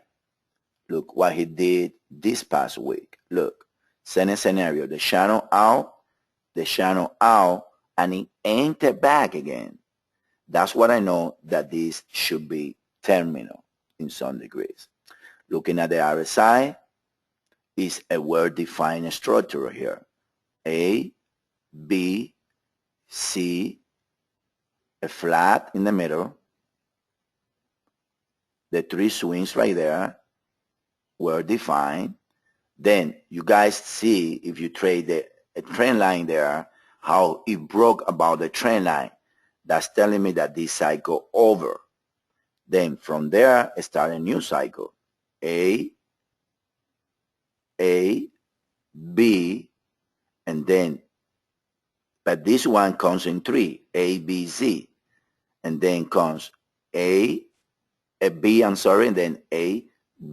Look what he did this past week. Look, same scenario, the channel out, and it entered back again. That's what I know that this should be terminal in some degrees. Looking at the RSI, is a well-defined structure here. A, B, C, a flat in the middle, the three swings right there were defined. Then you guys see, if you trade a trend line there, how it broke about the trend line. That's telling me that this cycle over. Then from there, start a new cycle. A, B, and then, but this one comes in three, A, B, Z, and then comes A, B, I'm sorry, and then A,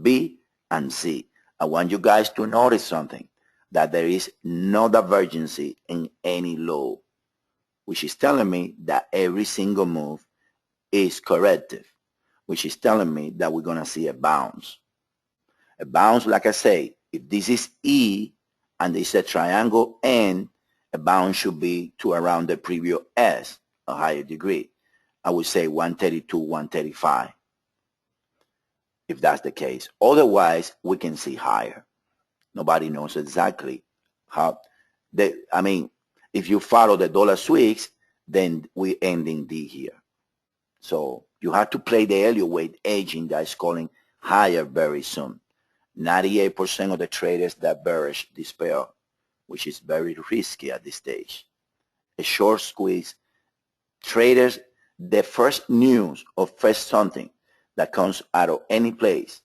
B, and C. I want you guys to notice something, that there is no divergence in any low, which is telling me that every single move is corrective, which is telling me that we're going to see a bounce. A bounce, like I say, if this is E and it's a triangle N, a bounce should be to around the previous S, a higher degree. I would say 132, 135, if that's the case. Otherwise, we can see higher. Nobody knows exactly how. If you follow the dollar sweeps, then we end in D here. So you have to play the Elliott Wave aging that is calling higher very soon. 98% of the traders that bearish this pair, which is very risky at this stage. A short squeeze. Traders, the first news or first something that comes out of any place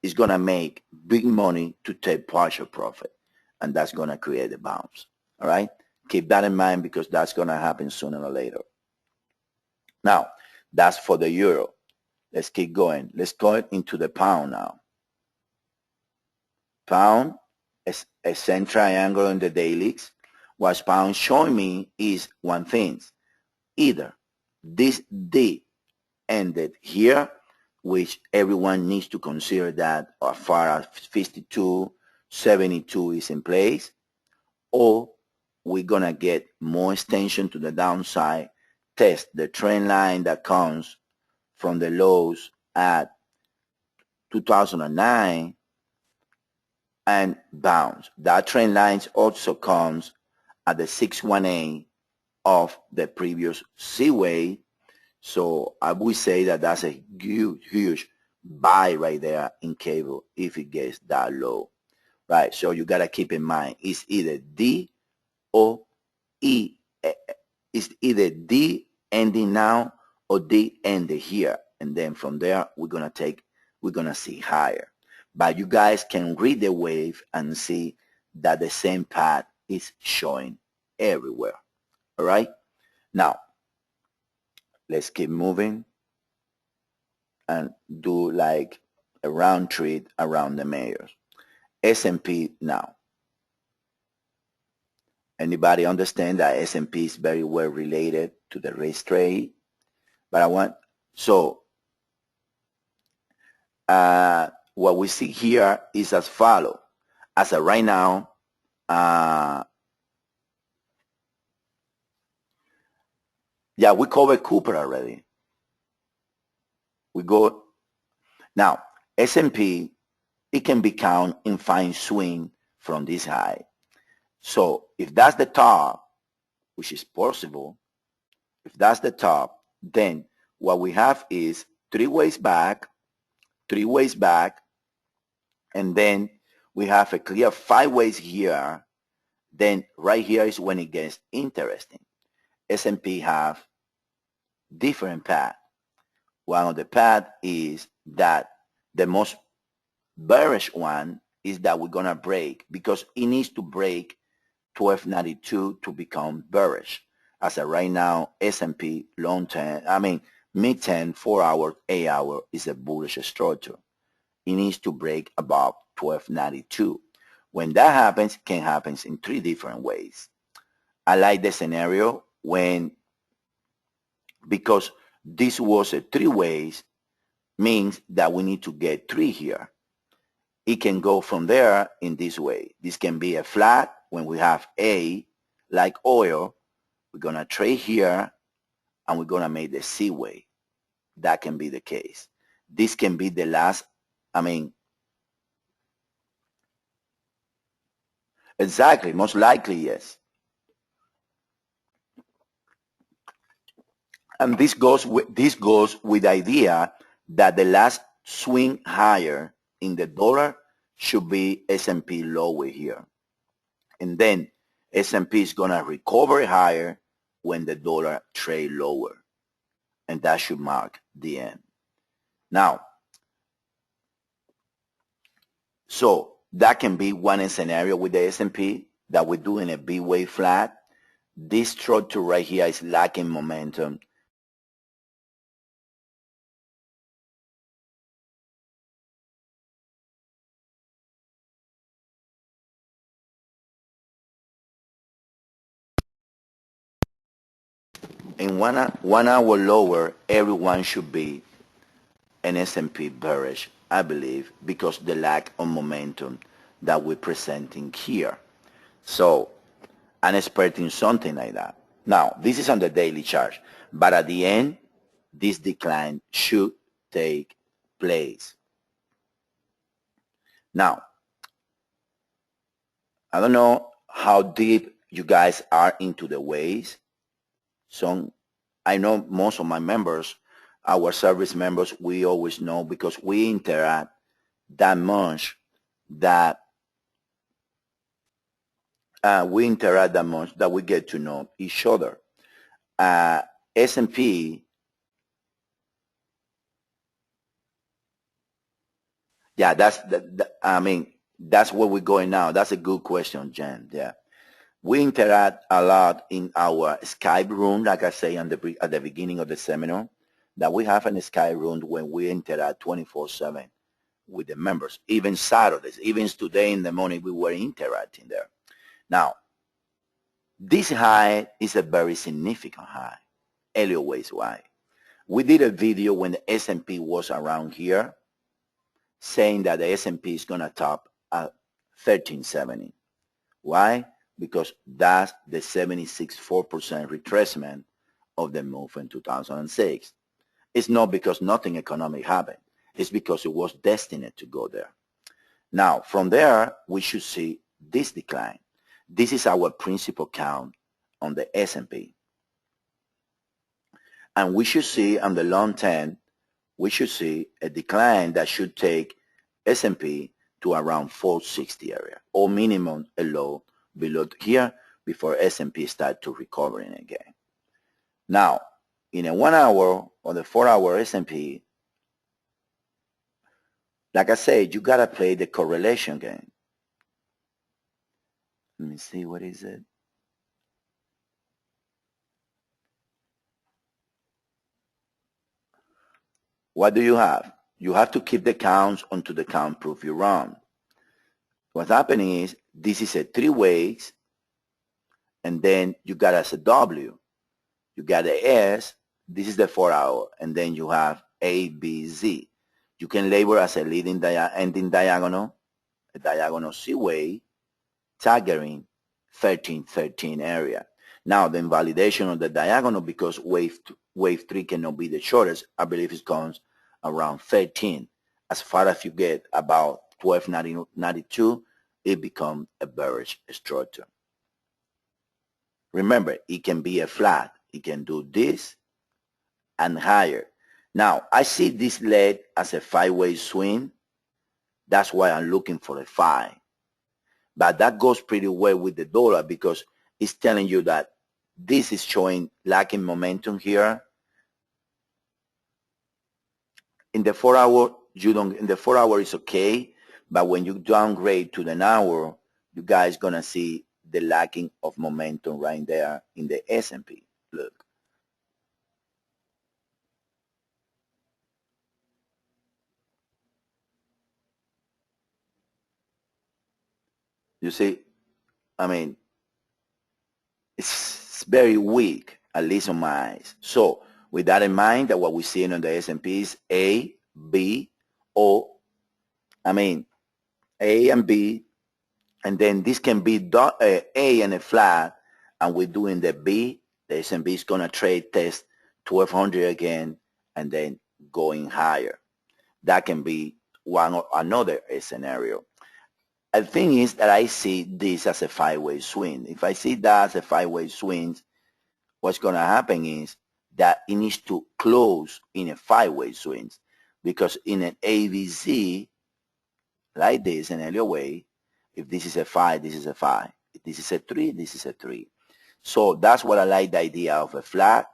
is going to make big money to take partial profit, and that's going to create a bounce. All right? Keep that in mind, because that's going to happen sooner or later. Now, that's for the euro. Let's keep going. Let's go into the pound now. Pound is a same triangle in the dailies. What pound showing me is one thing. Either this D ended here, which everyone needs to consider that as far as 52.72 is in place, or we're going to get more extension to the downside, test the trend line that comes from the lows at 2009 and bounce. That trend line also comes at the 618 of the previous C wave. So I would say that that's a huge buy right there in cable if it gets that low, right? So you got to keep in mind, it's either D or E. It's either D ending now or D ending here. And then from there, we're going to see higher. But you guys can read the wave and see that the same path is showing everywhere. All right? Now, let's keep moving and do like a round trip around the majors. S&P now. Anybody understand that S&P is very well related to the race trade? But what we see here is as follow. As of right now, yeah, we covered Cooper already. We go now. S&P, it can be counted in fine swing from this high. So if that's the top, which is possible, if that's the top, then what we have is three ways back, and then we have a clear 5 ways here. Then right here is when it gets interesting. S&P have different path. One of the path is that the most bearish one is that we're gonna break, because it needs to break 1292 to become bearish. As of right now, S&P mid-10, 4 hour, 8 hour is a bullish structure. It needs to break above 1292. When that happens, it can happen in three different ways. I like the scenario when, because this was a three ways, means that we need to get three here. It can go from there in this way. This can be a flat when we have A, like oil. We're going to trade here, and we're going to make the C way. That can be the case. This can be the last, exactly, most likely, yes. And this goes with the idea that the last swing higher in the dollar should be S&P lower here. And then S&P is going to recover higher when the dollar trade lower. And that should mark the end. Now, so that can be one scenario with the S&P, that we're doing a B-wave flat. This structure right here is lacking momentum. In 1 hour lower, everyone should be an S&P bearish, I believe, because the lack of momentum that we're presenting here. So I'm expecting something like that. Now, this is on the daily chart, but at the end, this decline should take place. Now, I don't know how deep you guys are into the waves. So I know most of my members, our service members, we always know, because we interact that much, that we get to know each other. S&P, yeah, that's where we're going now. That's a good question, Jen. Yeah, we interact a lot in our Skype room, like I say at the beginning of the seminar, that we have an Skype room when we interact 24/7 with the members. Even Saturdays, even today in the morning, we were interacting there. Now, this high is a very significant high. Elliott Wave high. We did a video when the S&P was around here, saying that the S&P is going to top at 1370. Why? Because that's the 76.4% retracement of the move in 2006. It's not because nothing economic happened. It's because it was destined to go there. Now, from there, we should see this decline. This is our principal count on the S&P. And we should see on the long term, we should see a decline that should take S&P to around 460 area, or minimum a low below here before S&P start to recovering again. Now, in a 1 hour or the 4 hour S&P, like I said, you gotta play the correlation game. Let me see, what is it? What do you have? You have to keep the counts until the count prove you wrong. What's happening is this is a three ways, and then you got as a W. You got a S, this is the 4 hour, and then you have A, B, Z. You can label as a leading ending diagonal, a diagonal C way, targeting 1313 area. Now the invalidation of the diagonal, because wave 3 cannot be the shortest, I believe it comes around 13. As far as you get about 1292, it becomes a bearish structure. Remember, it can be a flat. It can do this and higher. Now, I see this leg as a 5-way swing. That's why I'm looking for a 5. But that goes pretty well with the dollar, because it's telling you that this is showing lacking momentum here. In the 4 hour, in the 4 hour is okay, but when you downgrade to the hour, you guys gonna see the lacking of momentum right there in the S&P. Look. You see, I mean, it's very weak, at least on my eyes. So with that in mind, that what we're seeing on the S&P is A, B, O, I mean, A and B, and then this can be A and a flat, and we're doing the B. The S&P is going to trade test 1200 again, and then going higher. That can be one or another scenario. The thing is that I see this as a five-way swing. If I see that as a five-way swing, what's going to happen is that it needs to close in a five-way swing, because in an ABC like this, an Elliott Wave, if this is a 5, this is a 5. If this is a 3, this is a 3. So that's what I like, the idea of a flat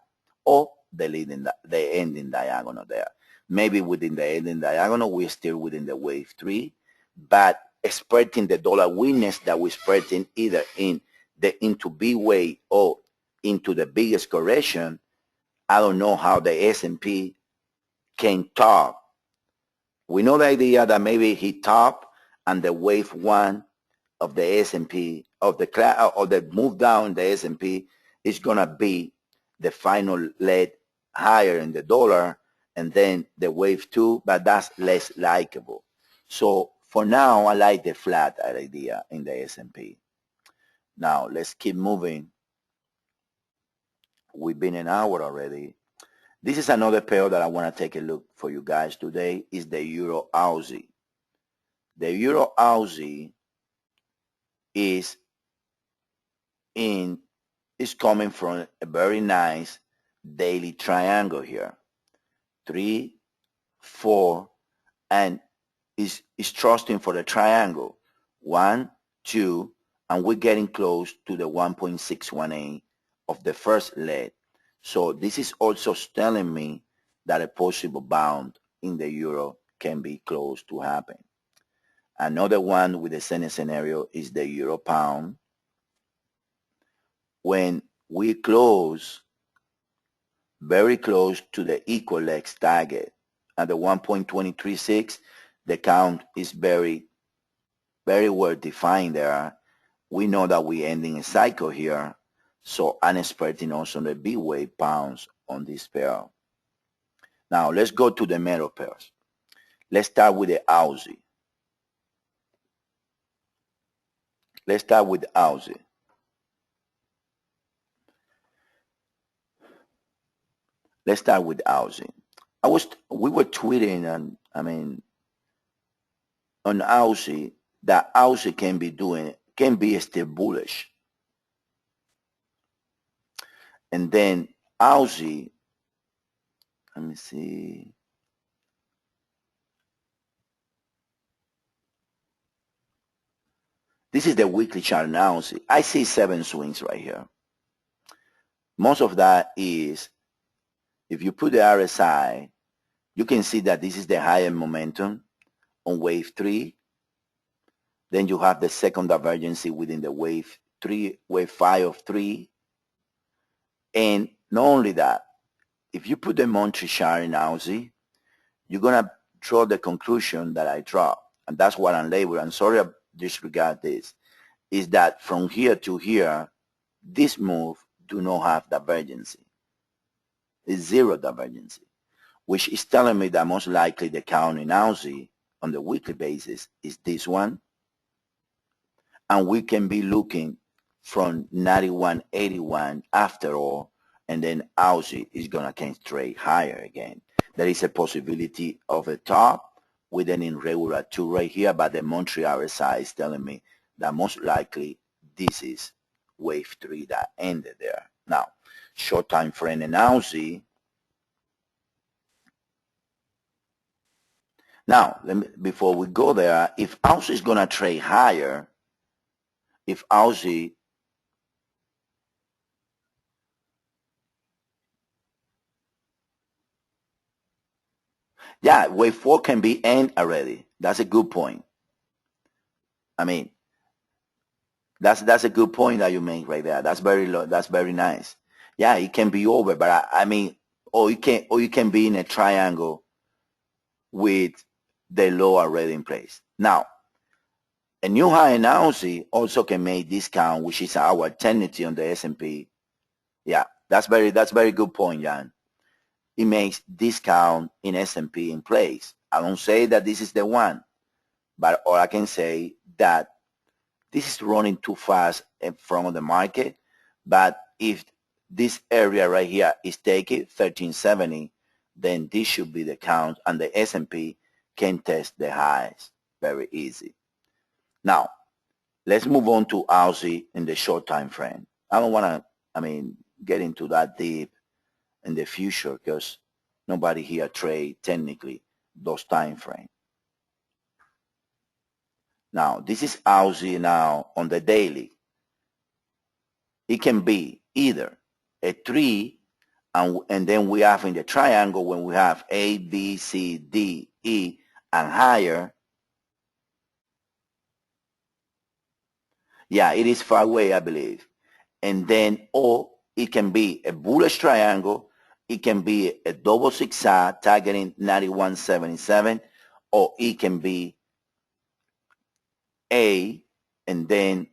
or the ending diagonal there. Maybe within the ending diagonal, we're still within the wave 3, but expecting the dollar weakness that we're expecting either into B wave or into the biggest correction, I don't know how the S&P can top. We know the idea that maybe he top and the wave 1 of the S&P, of the move down the S&P is going to be the final leg higher in the dollar, and then the wave 2, but that's less likable. So for now, I like the flat idea in the S&P. Now let's keep moving. We've been an hour already. This is another pair that I want to take a look for you guys today, is the Euro Aussie. The Euro Aussie is coming from a very nice daily triangle here. 3, 4, and is trusting for the triangle. 1, 2, and we're getting close to the 1.618 of the first leg. So this is also telling me that a possible bound in the euro can be close to happen. Another one with the same scenario is the euro pound. When we close very close to the equal legs target at the 1.236, the count is very well defined there. We know that we're ending a cycle here, so I'm expecting also the B wave pounds on this pair. Now let's go to the metal pairs. Let's start with the Aussie. Let's start with Aussie. Let's start with Aussie. We were tweeting, and on Aussie, that Aussie can be still bullish. And then Aussie, let me see. This is the weekly chart in Aussie. I see 7 swings right here. Most of that is, if you put the RSI, you can see that this is the higher momentum on wave 3. Then you have the second divergence within the wave 5 of 3. And not only that, if you put the monthly chart in Aussie, you're going to draw the conclusion that I draw. And that's what I'm labeling. I'm sorry I disregard this. Is that from here to here, this move do not have divergence. It's zero divergence, which is telling me that most likely the count in Aussie on the weekly basis is this one. And we can be looking from 91.81 after all, and then Aussie is going to trade higher again. There is a possibility of a top with an irregular 2 right here, but the monthly RSI is telling me that most likely this is wave 3 that ended there. Now, short time frame in Aussie. Now, before we go there, if Aussie is going to trade higher, if Aussie yeah, wave 4 can be end already. That's a good point. I mean, that's a good point that you make right there. That's very low. That's very nice. Yeah, it can be over, but I mean, or you can be in a triangle with the low already in place. Now, A new high in Aussie also can make discount, which is our tendency on the S&P. Yeah, that's very good point, Jan. It makes discount in S&P in place. I don't say that this is the one, but all I can say that this is running too fast in front of the market. But if this area right here is taken 1370, then this should be the count, and the S&P can test the highs very easy. Now, let's move on to Aussie in the short time frame. I don't want to, get into that deep in the future because nobody here trade technically those time frame. Now, this is Aussie now on the daily. It can be either a 3 and then we have in the triangle when we have A, B, C, D, E, and higher. Yeah, it is far away, I believe. And then, or it can be a bullish triangle. It can be a double zigzag targeting 91.77, or it can be A and then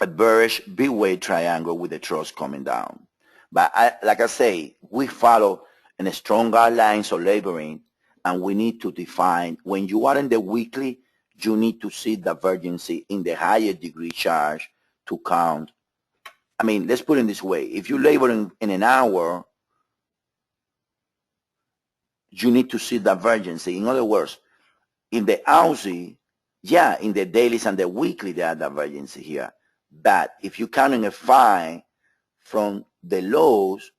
a bearish B-wave triangle with the trust coming down. But like I say, we follow in a strong guidelines of laboring, and we need to define when you are in the weekly, you need to see divergence in the higher degree charge to count. Let's put it this way. If you labor in an hour, you need to see divergence. In other words, in the Aussie, yeah, in the dailies and the weekly, there are divergence here. But if you counting a 5 from the lows,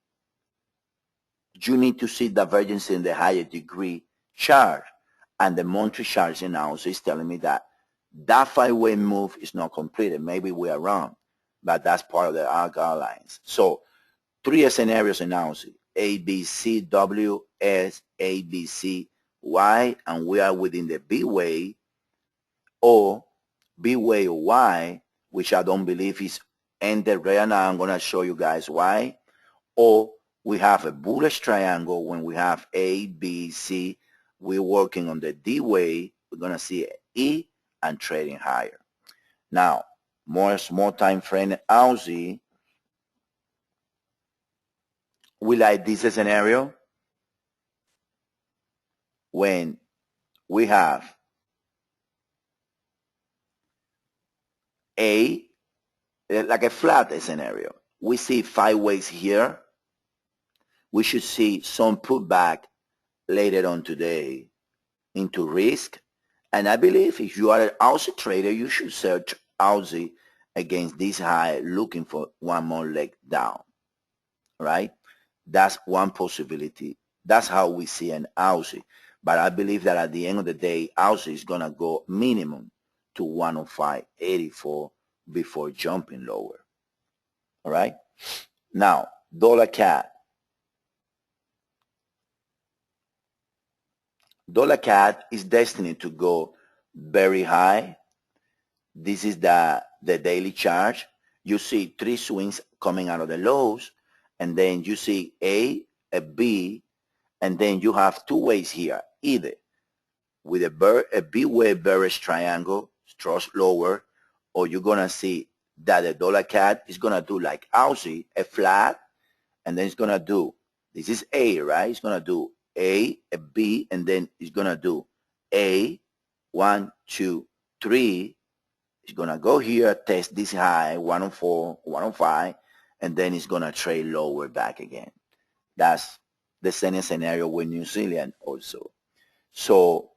you need to see divergence in the higher degree chart. And the monthly chart in Aussie is telling me that 5-way move is not completed. Maybe we are wrong, but that's part of the guidelines. So 3 scenarios in Aussie: A, B, C, W, S, A, B, C, Y, and we are within the B way, or B way or Y, which I don't believe is ended right now. I'm going to show you guys why. Or we have a bullish triangle when we have A, B, C. We're working on the D way. We're going to see E and trading higher. Now, more small time frame Aussie. We like this scenario when we have A, like a flat scenario. We see 5 ways here. We should see some pullback later on today into risk. And I believe if you are an Aussie trader, you should search Aussie against this high looking for one more leg down, right? That's one possibility. That's how we see an Aussie. But I believe that at the end of the day, Aussie is going to go minimum to 105.84 before jumping lower. All right? Now, dollar CAD. Dollar CAD is destined to go very high. This is the daily chart. You see 3 swings coming out of the lows, and then you see A, a B, and then you have 2 ways here, either with a B-wave bearish triangle, trust lower, or you're going to see that the dollar CAD is going to do like Aussie, a flat, and then it's going to do, this is A, right? It's going to do A, a B, and then it's going to do A, 1, 2, 3. It's going to go here, test this high, 104, 105, and then it's going to trade lower back again. That's the same scenario with New Zealand also. So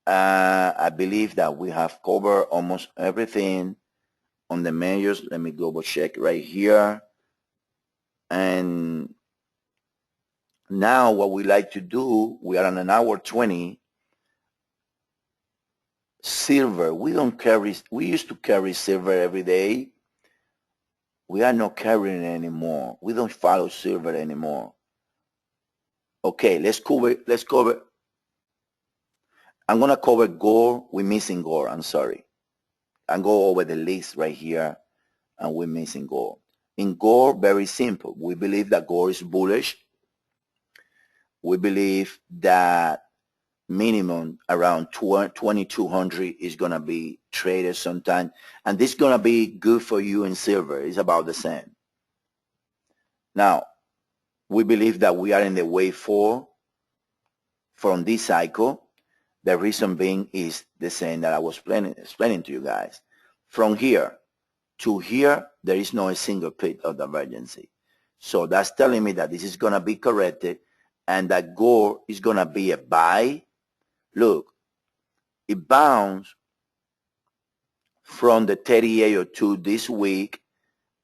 I believe that we have covered almost everything on the measures. Let me double check right here. And now what we like to do, we are on an hour 20. Silver, we used to carry silver every day. We are not carrying it anymore. We don't follow silver anymore. Okay, let's cover. I'm going to cover gold. We're missing gold. I'm sorry. I'll go over the list right here, and we're missing gold. In gold, very simple. We believe that gold is bullish. We believe that minimum around 2200 is going to be traded sometime, and this is going to be good for you in silver. It's about the same. Now, we believe that we are in the wave 4 from this cycle. The reason being is the same that I was explaining to you guys. From here to here, there is no single pit of divergence. So that's telling me that this is going to be corrected and that gold is going to be a buy. Look, it bounced from the 3802 this week.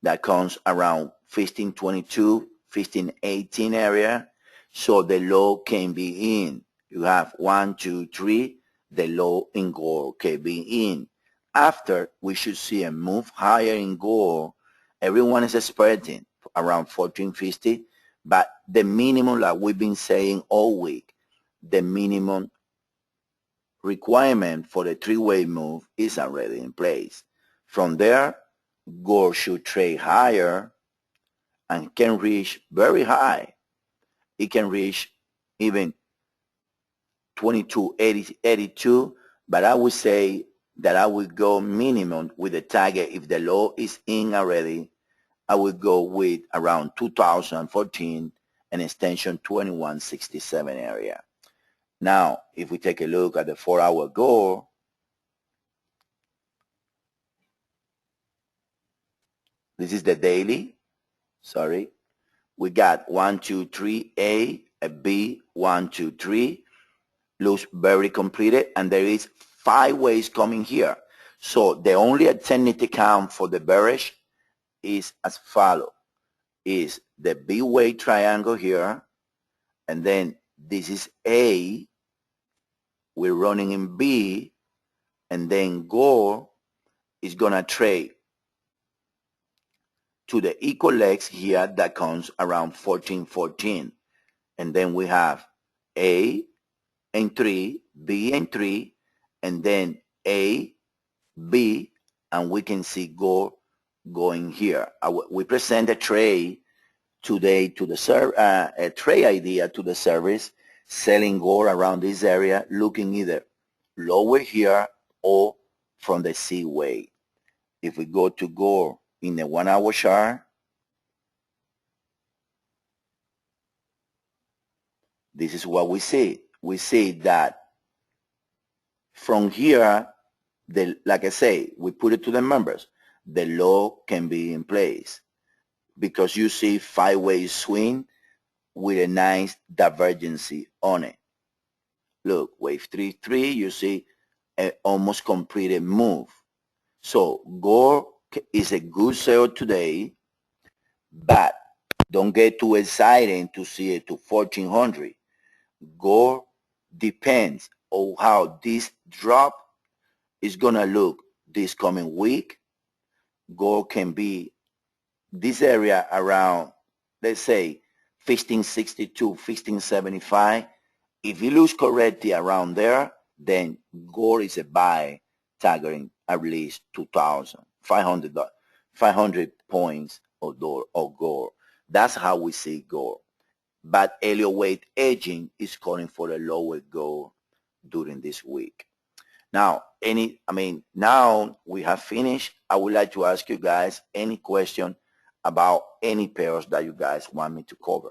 That comes around 1522, 1518 area. So the low can be in. You have 1, 2, 3. The low in gold can be in. After, we should see a move higher in gold. Everyone is expecting around 1450. But the minimum, like we've been saying all week, the minimum requirement for the three-way move is already in place. From there, gold should trade higher and can reach very high. It can reach even 2282, but I would say that I would go minimum with the target. If the low is in already, I would go with around 2014 and extension 2167 area. Now, if we take a look at the 4-hour gold, this is the daily. Sorry. We got 1, 2, 3, A, a B, 1, 2, 3. Looks very completed, and there is 5 ways coming here. So the only alternative count for the bearish is as follow. Is the B way triangle here, and then this is A, we're running in B, and then gold is gonna trade to the equal legs here that comes around 1414, and then we have A and 3, B and 3, and then A, B, and we can see gold going here. We present a trade today to the a trade idea to the service, selling gold around this area, looking either lower here or from the C way. If we go to gold in the 1-hour chart, this is what we see. We see that from here, like I say, we put it to the members, the low can be in place because you see 5-way swing with a nice divergence on it. Look, wave 3-3, you see an almost completed move. So gold is a good sale today, but don't get too excited to see it to 1400. Gold depends on how this drop is gonna look this coming week. Gold can be this area around, let's say, 1562, 1575. If it looks correctly around there, then gold is a buy, targeting at least 500 points of gold. That's how we see gold. But Elliott Wave edging is calling for a lower gold during this week. Now, now we have finished. I would like to ask you guys any question about any pairs that you guys want me to cover.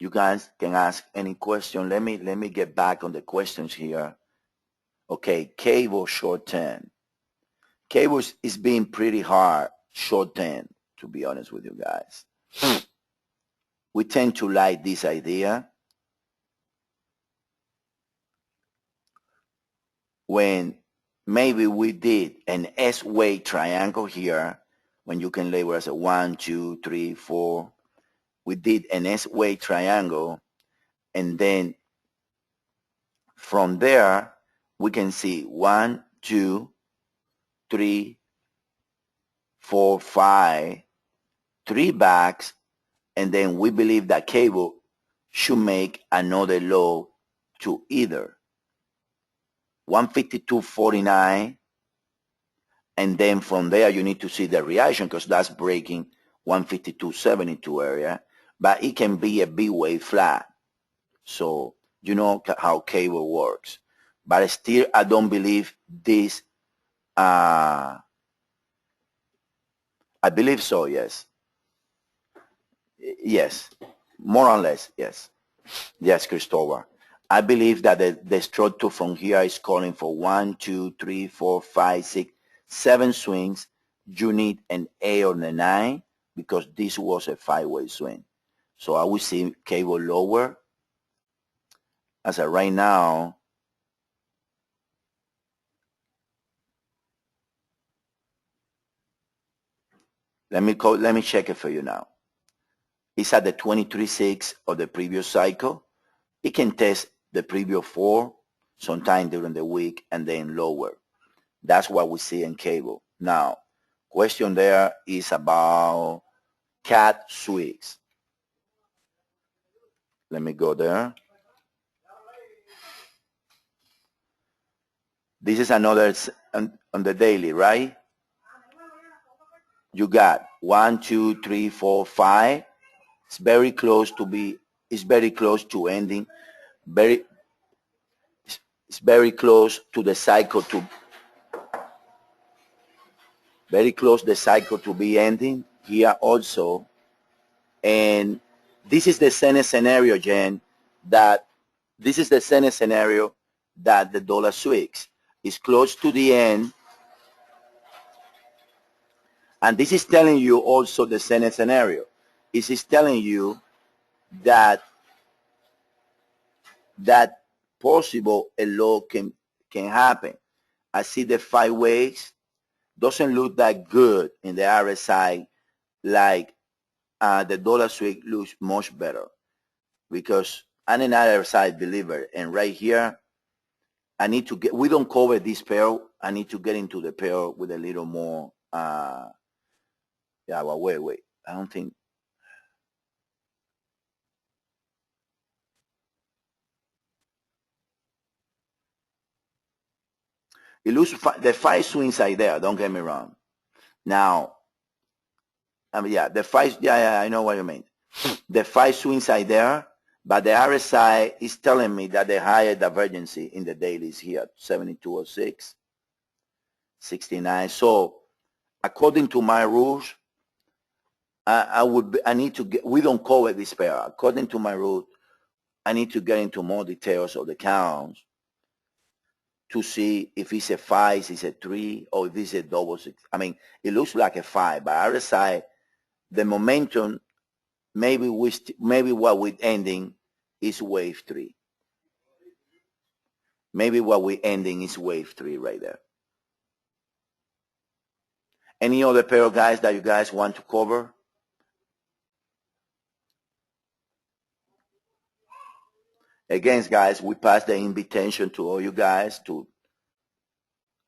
You guys can ask any question. Let me get back on the questions here. Okay, cable short term. Cables is being pretty hard short term, to be honest with you guys. We tend to like this idea. When maybe we did an S-way triangle here, when you can label as a 1, 2, 3, 4. We did an S-way triangle, and then from there we can see 1, 2, 3, 4, 5, 3 backs, and then we believe that cable should make another low to either 152.49, and then from there you need to see the reaction because that's breaking 152.72 area, but it can be a B wave flat. So you know how cable works. But still, I don't believe this. I believe so, yes. Yes, more or less, yes. Yes, Christopher. I believe that the structure from here is calling for 1, 2, 3, 4, 5, 6, 7 swings. You need an 8 or a 9 because this was a 5-way swing. So I will see cable lower. As of right now, let me check it for you now. It's at the 23.6 of the previous cycle. It can test the previous 4 sometime during the week and then lower. That's what we see in cable. Now, question there is about cat sweeps. Let me go there. This is another on the daily, right? You got 1, 2, 3, 4, 5. It's very close to be. It's very close to ending. It's very close to the cycle to. Very close the cycle to be ending here also. And this is the same scenario, Jen, that this is the same scenario that the dollar sweeps. It's close to the end. And this is telling you also the same scenario. This is telling you that that possible a low can happen. I see the 5 ways. Doesn't look that good in the RSI like the dollar sweep looks much better because I'm an RSI believer. And right here, I need to get, we don't cover this pair. I need to get into the pair with a little more, yeah, well, wait. I don't think. It looks, the 5 swings are there, don't get me wrong. Now, I mean, yeah, the 5, yeah, I know what you mean. The 5 swings are there, but the RSI is telling me that the higher divergency in the daily is here, 7206, 69. So according to my rules, I need to get, we don't cover this pair. According to my rule, I need to get into more details of the counts to see if it's a 5, if it's a 3, or if it's a double 6. I mean, it looks like a 5, but RSI, the momentum, maybe what we're ending is wave 3. Maybe what we're ending is wave 3 right there. Any other pair of guys that you guys want to cover? Again, guys, we pass the invitation to all you guys to,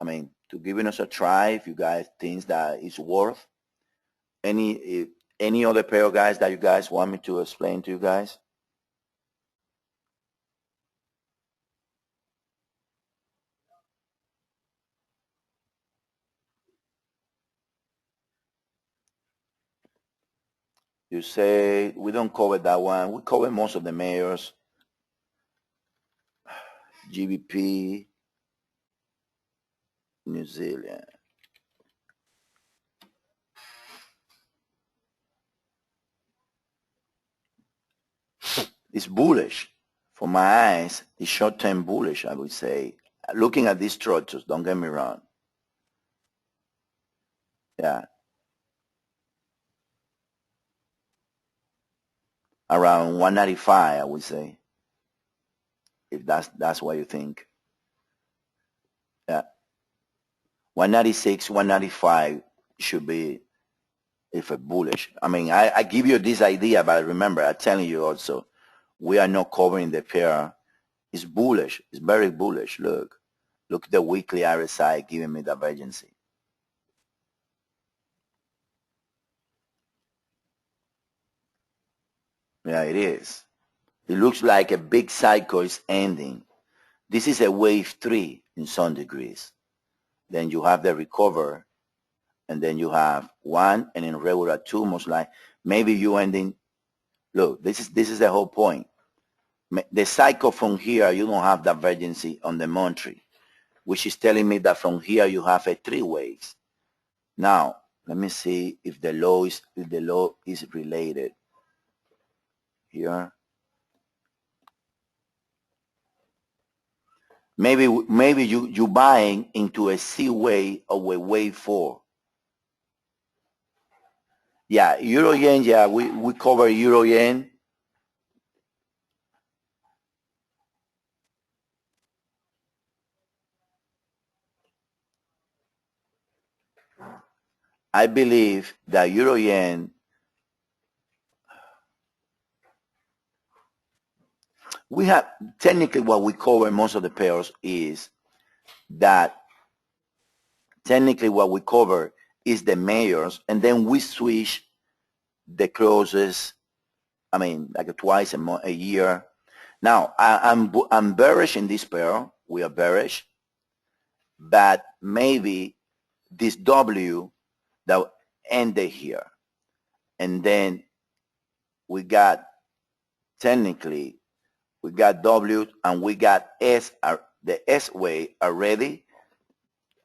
to giving us a try if you guys think that it's worth. Any other pair of guys that you guys want me to explain to you guys? You say we don't cover that one. We cover most of the mayors. GBP, New Zealand. It's bullish. For my eyes, it's short-term bullish, I would say. Looking at these structures, don't get me wrong. Yeah. Around 195, I would say. If that's what you think. Yeah. 196, 195 should be if a bullish. I give you this idea, but remember, I'm telling you also, we are not covering the pair. It's bullish. It's very bullish. Look at the weekly RSI giving me divergency. Yeah, it is. It looks like a big cycle is ending. This is a wave 3 in some degrees. Then you have the recover, and then you have 1, and in regular 2, most like maybe you ending Look, this is the whole point. The cycle from here, you don't have divergency on the monthly, which is telling me that from here you have a three ways. Now, let me see if the low is related here. Maybe you buying into a C way or a wave 4. Yeah, euro yen. Yeah, we cover euro yen. I believe that euro yen, we have technically what we cover most of the pairs is that technically what we cover is the majors, and then we switch the closes. I mean, like twice a year. Now I'm bearish in this pair. We are bearish, but maybe this W that ended here, and then we got technically we got W and we got S, the S way already,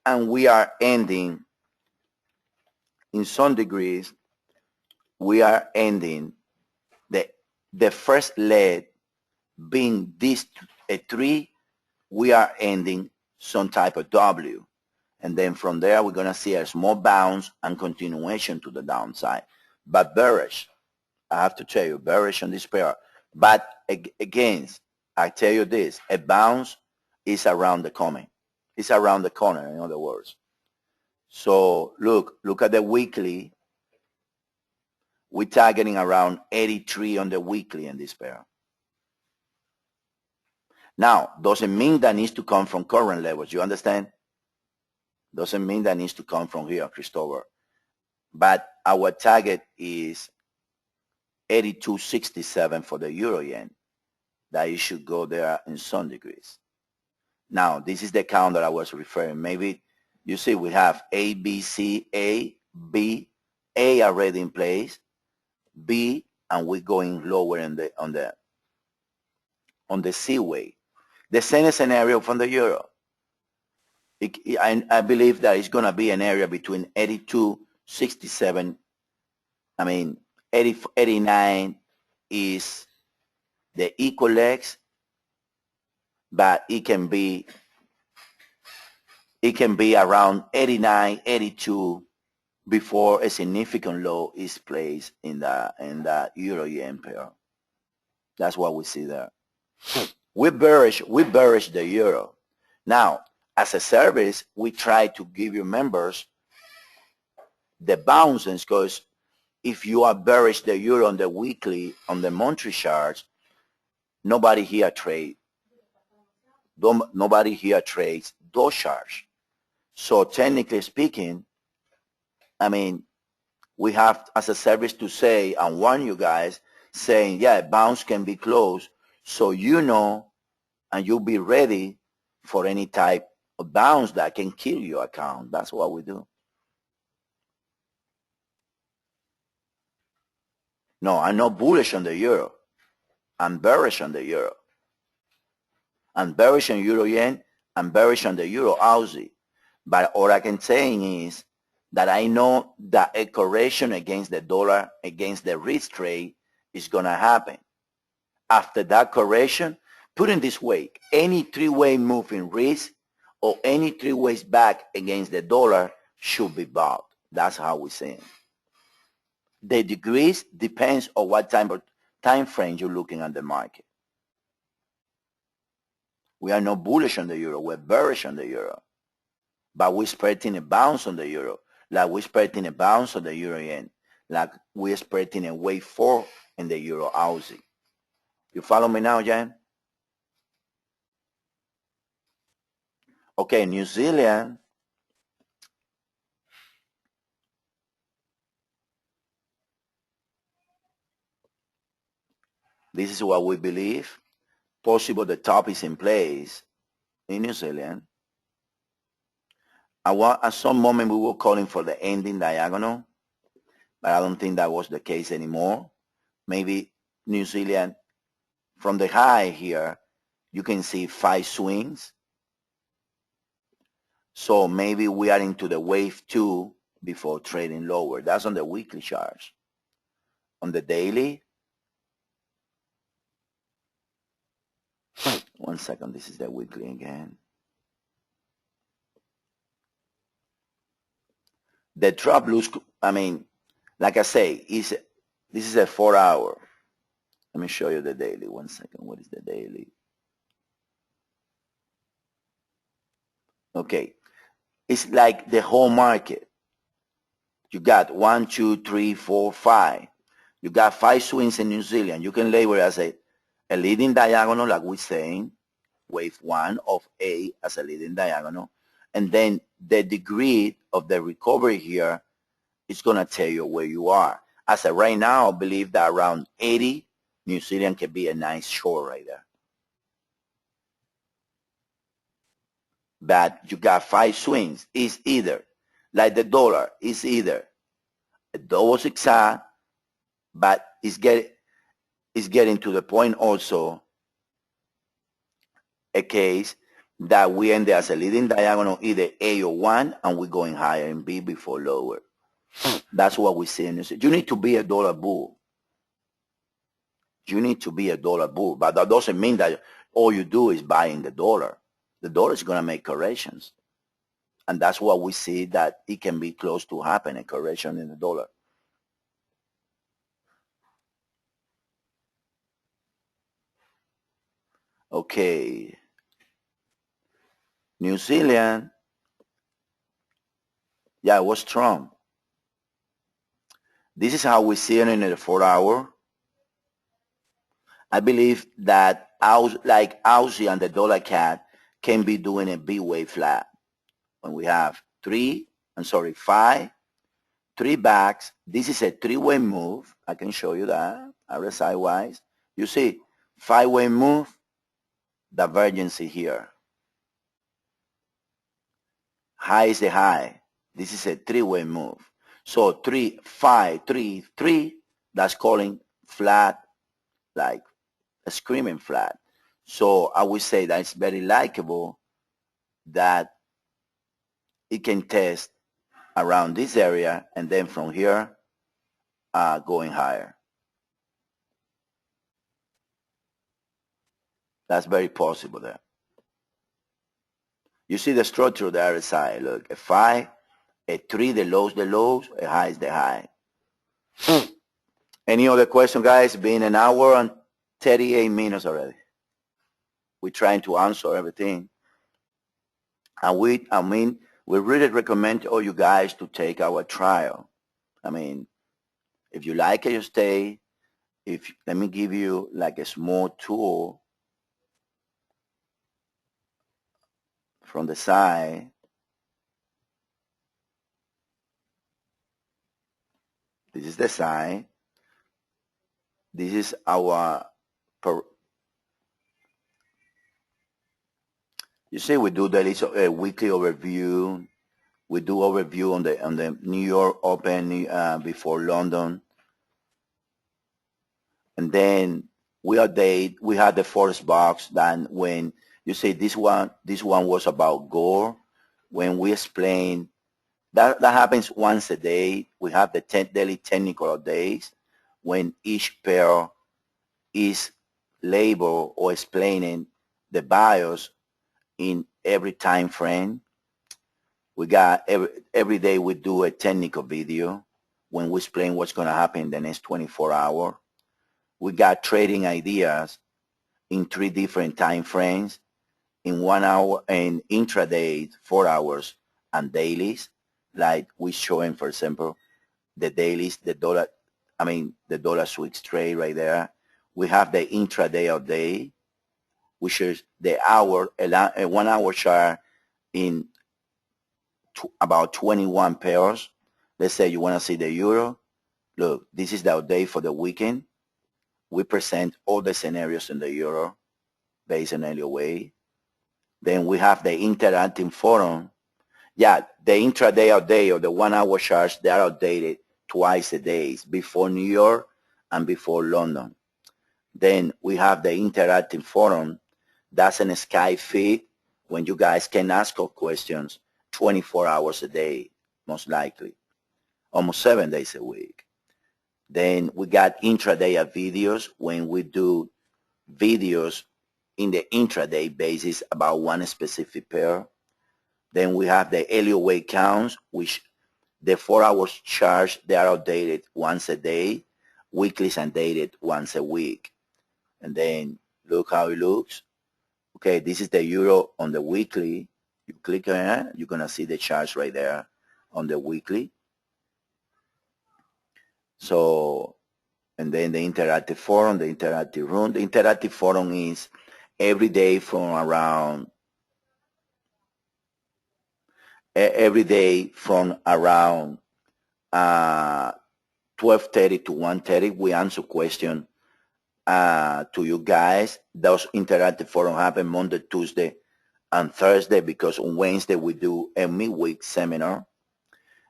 and we are ending in some degrees. We are ending the first leg being this a 3. We are ending some type of W, and then from there we're gonna see a small bounce and continuation to the downside, but bearish. I have to tell you, bearish on this pair. But again, I tell you this, a bounce is around the corner. It's around the corner, in other words. So look at the weekly. We're targeting around 83 on the weekly in this pair. Now, doesn't mean that needs to come from current levels. You understand? Doesn't mean that needs to come from here, Christopher. But our target is 82.67 for the euro yen. That you should go there in some degrees. Now, this is the count that I was referring. Maybe you see we have A, B, C, A, B, A already in place, B, and we're going lower in on the C way. The same scenario from the euro. I believe that it's going to be an area between 82.67. I mean, 89 is the equal legs, but it can be around 89, 82 before a significant low is placed in the euro yen pair. That's what we see there. We bearish the euro. Now, as a service, we try to give you members the bounces, because if you are bearish the euro on the weekly, on the monthly charts, nobody here trades those charts. So technically speaking, I mean, we have as a service to say and warn you guys, saying, yeah, bounce can be closed, so you know, and you'll be ready for any type of bounce that can kill your account. That's what we do. No, I'm not bullish on the euro. I'm bearish on the euro. I'm bearish on euro yen. I'm bearish on the euro Aussie. But all I can say is that I know that a correction against the dollar, against the risk trade, is going to happen. After that correction, put it this way, any three-way move in risk or any three ways back against the dollar should be bought. That's how we see it. The degrees depends on what time frame you're looking at the market. We are not bullish on the euro. We're bearish on the euro. But we're expecting a bounce on the euro. Like we're expecting a bounce on the euro yen. Like we're expecting a wave 4 in the euro Aussie. You follow me now, Jan? Okay, New Zealand. This is what we believe. Possible the top is in place in New Zealand. At some moment we were calling for the ending diagonal, but I don't think that was the case anymore. Maybe New Zealand, from the high here, you can see 5 swings. So maybe we are into the wave 2 before trading lower. That's on the weekly charts. On the daily, one second, this is the weekly again. The drop looks, I mean, like I say, this is a 4 hour. Let me show you the daily. One second, what is the daily? Okay, it's like the whole market. You got 1, 2, 3, 4, 5. You got 5 swings in New Zealand. You can label it as a leading diagonal, like we're saying, wave 1 of A as a leading diagonal. And then the degree of the recovery here is going to tell you where you are. As of right now, I believe that around 80, New Zealand can be a nice short right there. But you got 5 swings. It's either, like the dollar, it's either a double zigzag, but it's getting to the point also a case that we end as a leading diagonal, either A or 1, and we're going higher in B before lower. That's what we see in this. You need to be a dollar bull. You need to be a dollar bull, but that doesn't mean that all you do is buying the dollar. The dollar is going to make corrections. And that's what we see, that it can be close to happen, a correction in the dollar. Okay. New Zealand. Yeah, it was strong. This is how we see it in the 4 hour. I believe that like Aussie and the dollar cat can be doing a big wave flat. When we have 5, 3 backs. This is a 3-way move. I can show you that, RSI wise. You see, 5-way move, divergency here. High is the high. This is a 3-way move. So 3, 5, 3, 3, that's calling flat, like a screaming flat. So I would say that it's very likable that it can test around this area and then from here going higher. That's very possible there. You see the structure of the RSI. Look, a 5, a 3, the lows, a high is the high. Any other question, guys? Been an hour and 38 minutes already. We're trying to answer everything. And we really recommend all you guys to take our trial. I mean, if you like it, you stay. Let me give you like a small tool from the side. This is the side. This is our, you see, we do the weekly overview. We do overview on the New York Open before London. And then we had the Forex box. Then when you say this one was about Gore. When we explain that happens once a day. We have the daily technical days when each pair is labeled or explaining the BIOS in every time frame. We got every day we do a technical video when we explain what's going to happen in the next 24 hours. We got trading ideas in 3 different time frames, in 1 hour and intraday, 4 hours, and dailies. Like we showing, for example, the dailies, the dollar switch trade right there. We have the intraday of day, which is the hour, a 1 hour chart in about 21 pairs. Let's say you want to see the euro. Look, this is the day for the weekend. We present all the scenarios in the euro based on Elliott Wave. Then we have the interactive forum. Yeah, the intraday of day or the 1 hour charts, they are updated twice a day, before New York and before London. Then we have the interactive forum. That's an Skype feed when you guys can ask us questions 24 hours a day, most likely, almost 7 days a week. Then we got intraday videos when we do videos in the intraday basis about one specific pair. Then we have the Elliott Wave counts, which the 4 hours charge, they are updated once a day, weeklies and dated once a week. And then look how it looks. Okay, this is the euro on the weekly. You click on it, you're going to see the charts right there on the weekly. So, and then the interactive forum, the interactive room. The interactive forum is every day from around 12:30 to 1:30. We answer questions to you guys. Those interactive forums happen Monday, Tuesday, and Thursday, because on Wednesday we do a midweek seminar.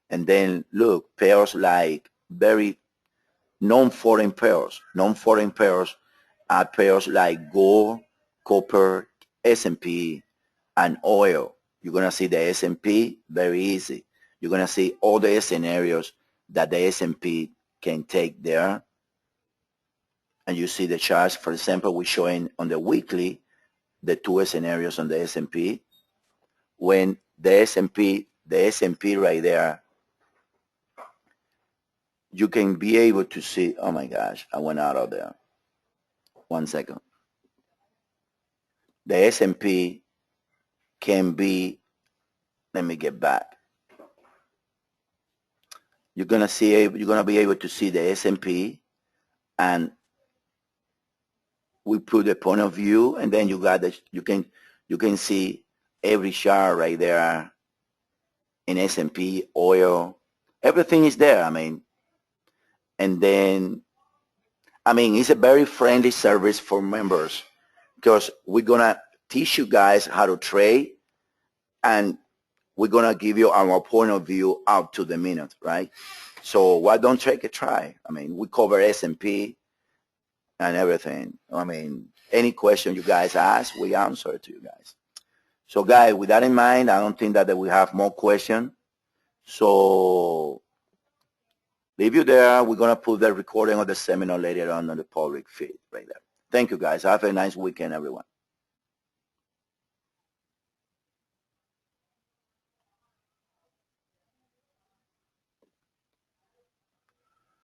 And then look, pairs like very non-foreign pairs. Non-foreign pairs are pairs like gold, copper, S&P, and oil. You're going to see the S&P very easy. You're going to see all the scenarios that the S&P can take there. And you see the charts. For example, we're showing on the weekly the two scenarios on the S&P. When the S&P right there, you can be able to see, oh my gosh, I went out of there. 1 second. The S&P can be, let me get back. You're gonna be able to see the S&P, and we put a point of view, and then you can see every chart right there in S&P, oil, everything is there. I mean, and then it's a very friendly service for members, because we're gonna teach you guys how to trade, and we're gonna give you our point of view up to the minute, right? So why don't take a try? I mean, we cover S&P and everything. I mean, any question you guys ask, we answer it to you guys. So guys, with that in mind, I don't think that we have more questions. So leave you there. We're going to put the recording of the seminar later on the public feed right there. Thank you guys. Have a nice weekend, everyone.